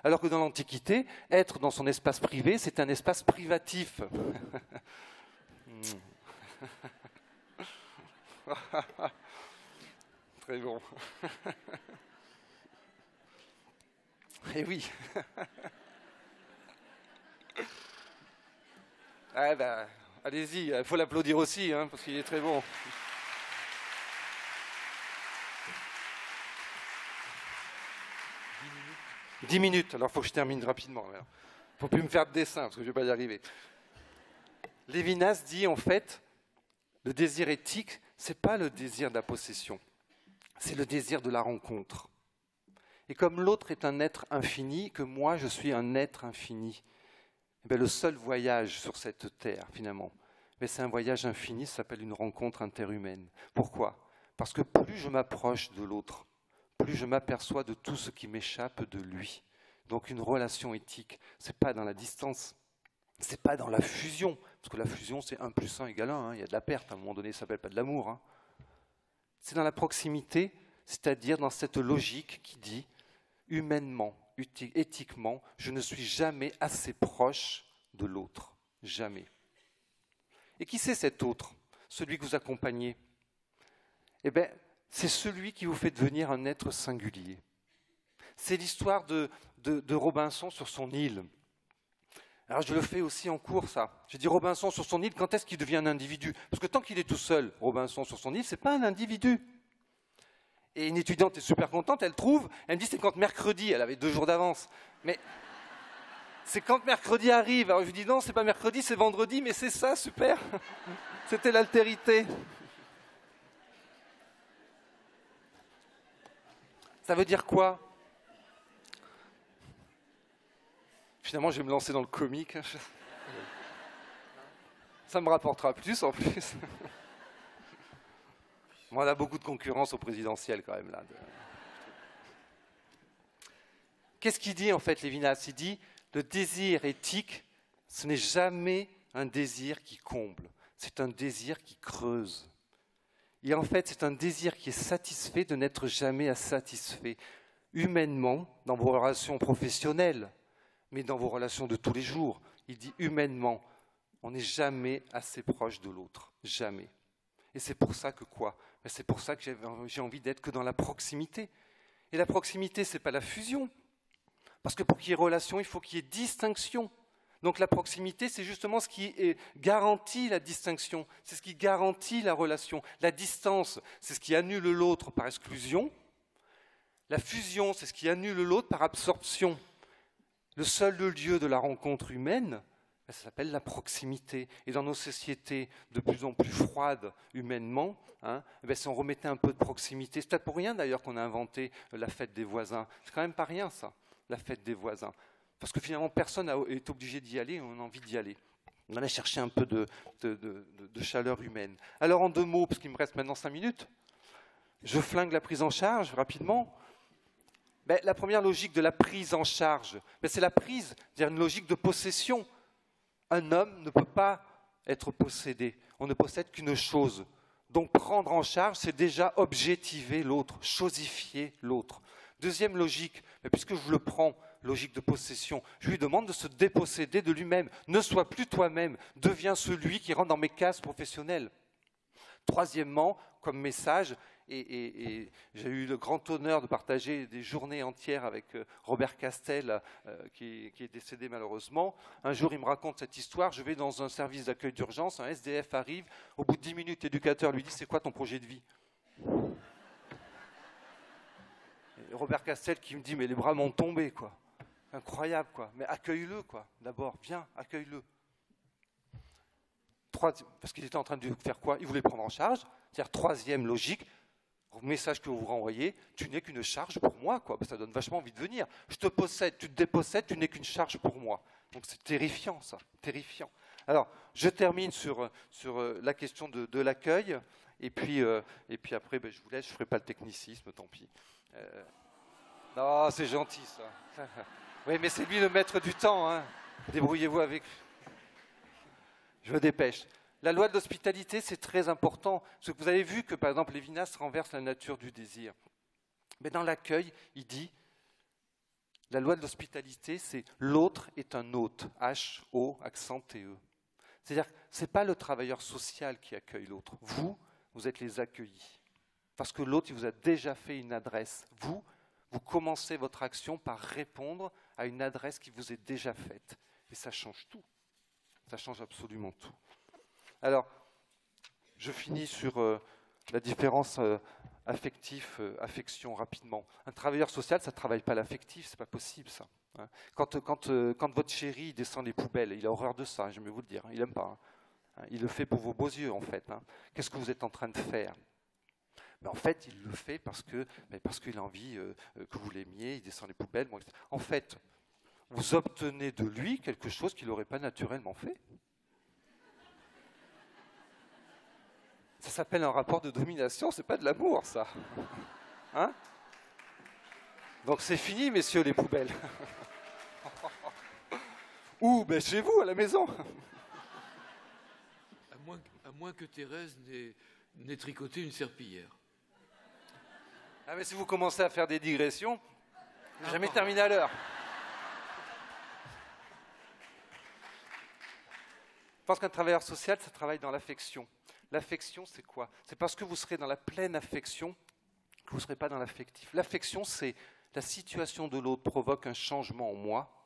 Alors que dans l'Antiquité, être dans son espace privé, c'est un espace privatif. Très bon. Eh oui. Ah ben, allez-y, il faut l'applaudir aussi, hein, parce qu'il est très bon. « 10 minutes, alors il faut que je termine rapidement. Il ne faut plus me faire de dessin, parce que je ne vais pas y arriver. Lévinas dit, en fait, le désir éthique, ce n'est pas le désir de la possession, c'est le désir de la rencontre. Et comme l'autre est un être infini, que moi je suis un être infini, le seul voyage sur cette terre, finalement, c'est un voyage infini, ça s'appelle une rencontre interhumaine. Pourquoi? Parce que plus je m'approche de l'autre, plus je m'aperçois de tout ce qui m'échappe de lui. Donc une relation éthique, ce n'est pas dans la distance, ce n'est pas dans la fusion, parce que la fusion c'est 1 + 1 = 1, hein, il y a de la perte, à un moment donné ça ne s'appelle pas de l'amour. Hein. C'est dans la proximité, c'est-à-dire dans cette logique qui dit, humainement, éthiquement, je ne suis jamais assez proche de l'autre. Jamais. Et qui c'est cet autre? Celui que vous accompagnez? Eh bien, c'est celui qui vous fait devenir un être singulier. C'est l'histoire de Robinson sur son île. Alors je le fais aussi en cours, ça. Je dis Robinson sur son île, quand est-ce qu'il devient un individu? Parce que tant qu'il est tout seul, Robinson sur son île, ce n'est pas un individu. Et une étudiante est super contente, elle trouve, elle me dit c'est quand mercredi, elle avait 2 jours d'avance. Mais c'est quand mercredi arrive. Alors je lui dis non, c'est pas mercredi, c'est vendredi, mais c'est ça, super. C'était l'altérité. Ça veut dire quoi? Finalement, je vais me lancer dans le comique. Ça me rapportera plus en plus. On a beaucoup de concurrence au présidentiel quand même là. Qu'est-ce qu'il dit en fait, Lévinas? Il dit le désir éthique, ce n'est jamais un désir qui comble, c'est un désir qui creuse. Et en fait, c'est un désir qui est satisfait de n'être jamais insatisfait. Humainement, dans vos relations professionnelles, mais dans vos relations de tous les jours, il dit humainement, on n'est jamais assez proche de l'autre, jamais. Et c'est pour ça que quoi? C'est pour ça que j'ai envie d'être que dans la proximité. Et la proximité, ce n'est pas la fusion. Parce que pour qu'il y ait relation, il faut qu'il y ait distinction. Donc la proximité, c'est justement ce qui garantit la distinction. C'est ce qui garantit la relation. La distance, c'est ce qui annule l'autre par exclusion. La fusion, c'est ce qui annule l'autre par absorption. Le seul lieu de la rencontre humaine, ça s'appelle la proximité. Et dans nos sociétés de plus en plus froides humainement, si on remettait un peu de proximité, c'est peut-être pour rien d'ailleurs qu'on a inventé la fête des voisins. C'est quand même pas rien ça, la fête des voisins. Parce que finalement personne est obligé d'y aller, on a envie d'y aller. On allait chercher un peu de chaleur humaine. Alors en 2 mots, parce qu'il me reste maintenant 5 minutes, je flingue la prise en charge rapidement. La première logique de la prise en charge, c'est la prise, c'est-à-dire une logique de possession. Un homme ne peut pas être possédé. On ne possède qu'une chose. Donc prendre en charge, c'est déjà objectiver l'autre, chosifier l'autre. Deuxième logique, mais puisque je le prends, logique de possession, je lui demande de se déposséder de lui-même. Ne sois plus toi-même, deviens celui qui rentre dans mes cases professionnelles. Troisièmement, comme message, et j'ai eu le grand honneur de partager des journées entières avec Robert Castel, qui est décédé malheureusement. Un jour, il me raconte cette histoire, je vais dans un service d'accueil d'urgence, un SDF arrive, au bout de 10 minutes, l'éducateur lui dit « C'est quoi ton projet de vie ?» Robert Castel qui me dit « Mais les bras m'ont tombé, quoi. Incroyable, quoi. Mais accueille-le, quoi. D'abord, viens, accueille-le. » Parce qu'il était en train de faire quoi? Il voulait prendre en charge. C'est-à-dire, troisième logique, message que vous renvoyez, tu n'es qu'une charge pour moi, quoi. Ça donne vachement envie de venir. Je te possède, tu te dépossèdes, tu n'es qu'une charge pour moi. Donc c'est terrifiant, ça, terrifiant. Alors, je termine sur la question de l'accueil, et puis après, je vous laisse, je ne ferai pas le technicisme, tant pis. Non, c'est gentil, ça. Oui, mais c'est lui le maître du temps, hein. Débrouillez-vous avec. Je me dépêche. La loi de l'hospitalité, c'est très important. Parce que vous avez vu que, par exemple, Lévinas renverse la nature du désir. Mais dans l'accueil, il dit, la loi de l'hospitalité, c'est l'autre est un hôte. H-O, accent T-E. C'est-à-dire que ce n'est pas le travailleur social qui accueille l'autre. Vous êtes les accueillis. Parce que l'autre, il vous a déjà fait une adresse. Vous commencez votre action par répondre à une adresse qui vous est déjà faite. Et ça change tout. Ça change absolument tout. Alors, je finis sur la différence affectif-affection rapidement. Un travailleur social, ça ne travaille pas l'affectif, c'est pas possible ça. Quand votre chéri descend les poubelles, il a horreur de ça, je vais vous le dire, il n'aime pas. Il le fait pour vos beaux yeux en fait. Qu'est-ce que vous êtes en train de faire? Mais en fait, il le fait parce qu'il a envie que vous l'aimiez, il descend les poubelles. Bon, en fait, vous obtenez de lui quelque chose qu'il n'aurait pas naturellement fait. Ça s'appelle un rapport de domination, c'est pas de l'amour, ça. Hein? Donc c'est fini, messieurs les poubelles. Ou chez vous, à la maison. À moins que Thérèse n'ait tricoté une serpillière. Ah mais si vous commencez à faire des digressions, jamais terminé à l'heure. Je pense qu'un travailleur social, ça travaille dans l'affection. L'affection, c'est quoi? C'est parce que vous serez dans la pleine affection que vous ne serez pas dans l'affectif. L'affection, c'est la situation de l'autre provoque un changement en moi.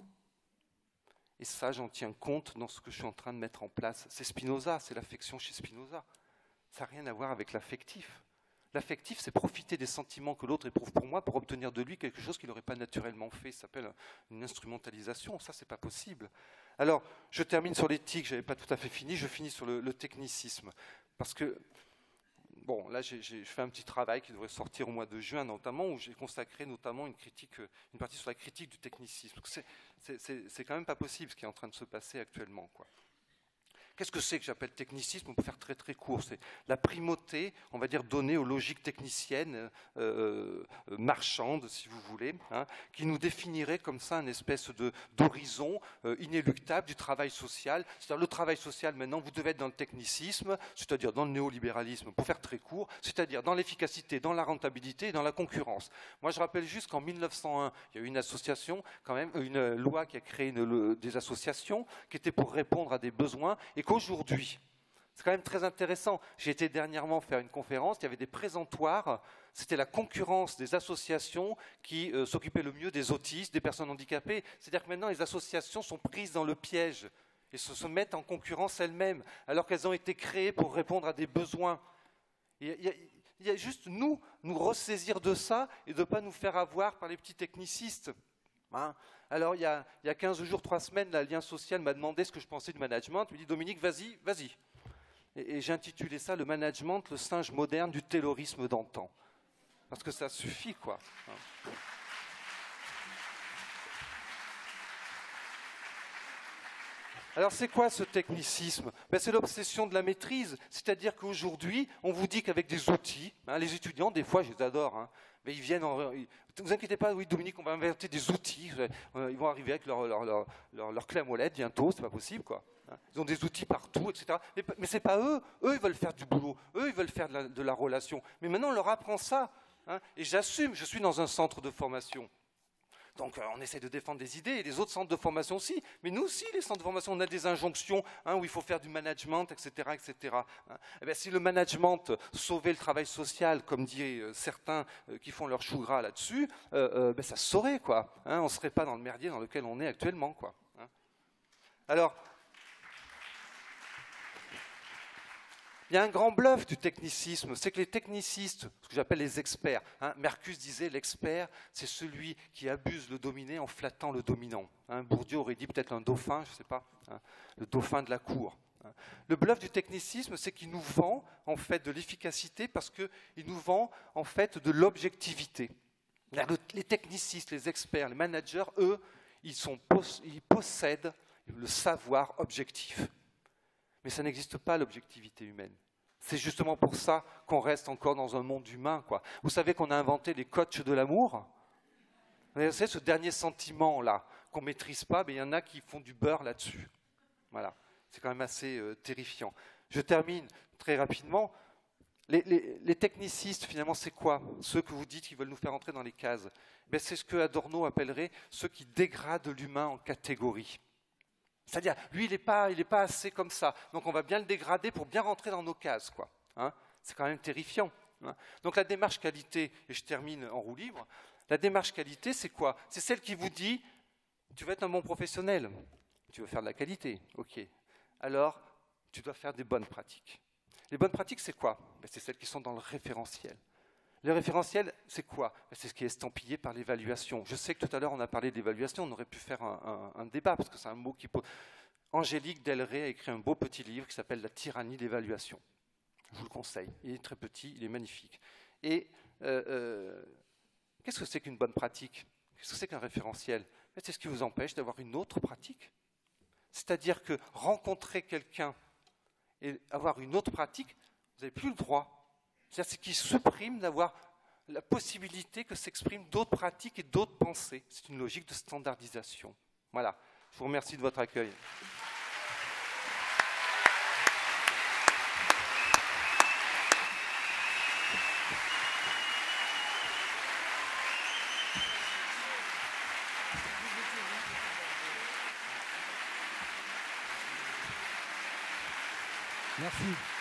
Et ça, j'en tiens compte dans ce que je suis en train de mettre en place. C'est Spinoza, c'est l'affection chez Spinoza. Ça n'a rien à voir avec l'affectif. L'affectif, c'est profiter des sentiments que l'autre éprouve pour moi pour obtenir de lui quelque chose qu'il n'aurait pas naturellement fait. Ça s'appelle une instrumentalisation. Ça, c'est pas possible. Alors, je termine sur l'éthique. Je n'avais pas tout à fait fini. Je finis sur le technicisme. Parce que, bon, là, je fais un petit travail qui devrait sortir au mois de juin, notamment, où j'ai consacré notamment une partie sur la critique du technicisme. C'est quand même pas possible ce qui est en train de se passer actuellement, quoi. Qu'est-ce que c'est que j'appelle technicisme? On peut faire très très court. C'est la primauté, on va dire, donnée aux logiques techniciennes, marchandes, si vous voulez, qui nous définirait comme ça une espèce d'horizon inéluctable du travail social. C'est-à-dire le travail social, maintenant, vous devez être dans le technicisme, c'est-à-dire dans le néolibéralisme, pour faire très court, c'est-à-dire dans l'efficacité, dans la rentabilité et dans la concurrence. Moi, je rappelle juste qu'en 1901, il y a eu une association, quand même, une loi qui a créé des associations qui étaient pour répondre à des besoins, et qu'aujourd'hui, c'est quand même très intéressant. J'ai été dernièrement faire une conférence, il y avait des présentoirs, c'était la concurrence des associations qui s'occupaient le mieux des autistes, des personnes handicapées. C'est-à-dire que maintenant, les associations sont prises dans le piège et se mettent en concurrence elles-mêmes, alors qu'elles ont été créées pour répondre à des besoins. Il y a juste nous ressaisir de ça et de ne pas nous faire avoir par les petits technicistes. Alors, il y a 15 jours, 3 semaines, l'Alliance sociale m'a demandé ce que je pensais du management. Il m'a dit, Dominique, vas-y. Et j'ai intitulé ça, le management, le singe moderne du taylorisme d'antan. Parce que ça suffit, quoi. Alors, c'est quoi ce technicisme? C'est l'obsession de la maîtrise. C'est-à-dire qu'aujourd'hui, on vous dit qu'avec des outils, les étudiants, des fois, je les adore, mais ils viennent ne vous inquiétez pas, oui, Dominique, on va inventer des outils. Ils vont arriver avec leur clé à molette bientôt, c'est pas possible, quoi. Ils ont des outils partout, etc. Mais c'est pas eux. Eux, ils veulent faire du boulot. Eux, ils veulent faire de la relation. Mais maintenant, on leur apprend ça. hein, et j'assume, je suis dans un centre de formation. Donc on essaie de défendre des idées, et les autres centres de formation aussi. Mais nous aussi, les centres de formation, on a des injonctions hein, où il faut faire du management, etc. etc. Hein. Et bien, si le management sauvait le travail social, comme disent certains qui font leur chou gras là-dessus, ben, ça se saurait, quoi. Hein, on ne serait pas dans le merdier dans lequel on est actuellement, quoi. Hein. Alors, il y a un grand bluff du technicisme, c'est que les technicistes, ce que j'appelle les experts, hein, Mercus disait l'expert, c'est celui qui abuse le dominé en flattant le dominant. Hein, Bourdieu aurait dit peut-être un dauphin, je ne sais pas, hein, le dauphin de la cour. Hein. Le bluff du technicisme, c'est qu'il nous vend en fait de l'efficacité parce qu'il nous vend en fait de l'objectivité. Les technicistes, les experts, les managers, eux, ils possèdent le savoir objectif. Mais ça n'existe pas, l'objectivité humaine. C'est justement pour ça qu'on reste encore dans un monde humain, quoi. Vous savez qu'on a inventé les coachs de l'amour. Vous savez, ce dernier sentiment-là, qu'on ne maîtrise pas, mais il y en a qui font du beurre là-dessus. Voilà. C'est quand même assez terrifiant. Je termine très rapidement. Les technicistes, finalement, c'est quoi? Ceux que vous dites qui veulent nous faire entrer dans les cases. Ben, c'est ce que Adorno appellerait ceux qui dégradent l'humain en catégories. C'est-à-dire, lui, il n'est pas assez comme ça. Donc, on va bien le dégrader pour bien rentrer dans nos cases, quoi. Hein, c'est quand même terrifiant. Hein. Donc, la démarche qualité, et je termine en roue libre, la démarche qualité, c'est quoi? C'est celle qui vous dit, tu veux être un bon professionnel, tu veux faire de la qualité, ok. Alors, tu dois faire des bonnes pratiques. Les bonnes pratiques, c'est quoi? Ben, c'est celles qui sont dans le référentiel. Le référentiel, c'est quoi? C'est ce qui est estampillé par l'évaluation. Je sais que tout à l'heure, on a parlé d'évaluation, on aurait pu faire un débat, parce que c'est un mot qui pose... Angélique Delray a écrit un beau petit livre qui s'appelle « La tyrannie de l'évaluation ». Je vous le conseille. Il est très petit, il est magnifique. Et qu'est-ce que c'est qu'une bonne pratique? Qu'est-ce que c'est qu'un référentiel? C'est ce qui vous empêche d'avoir une autre pratique. C'est-à-dire que rencontrer quelqu'un et avoir une autre pratique, vous n'avez plus le droit. C'est-à-dire ce qui supprime d'avoir la possibilité que s'expriment d'autres pratiques et d'autres pensées. C'est une logique de standardisation. Voilà. Je vous remercie de votre accueil. Merci.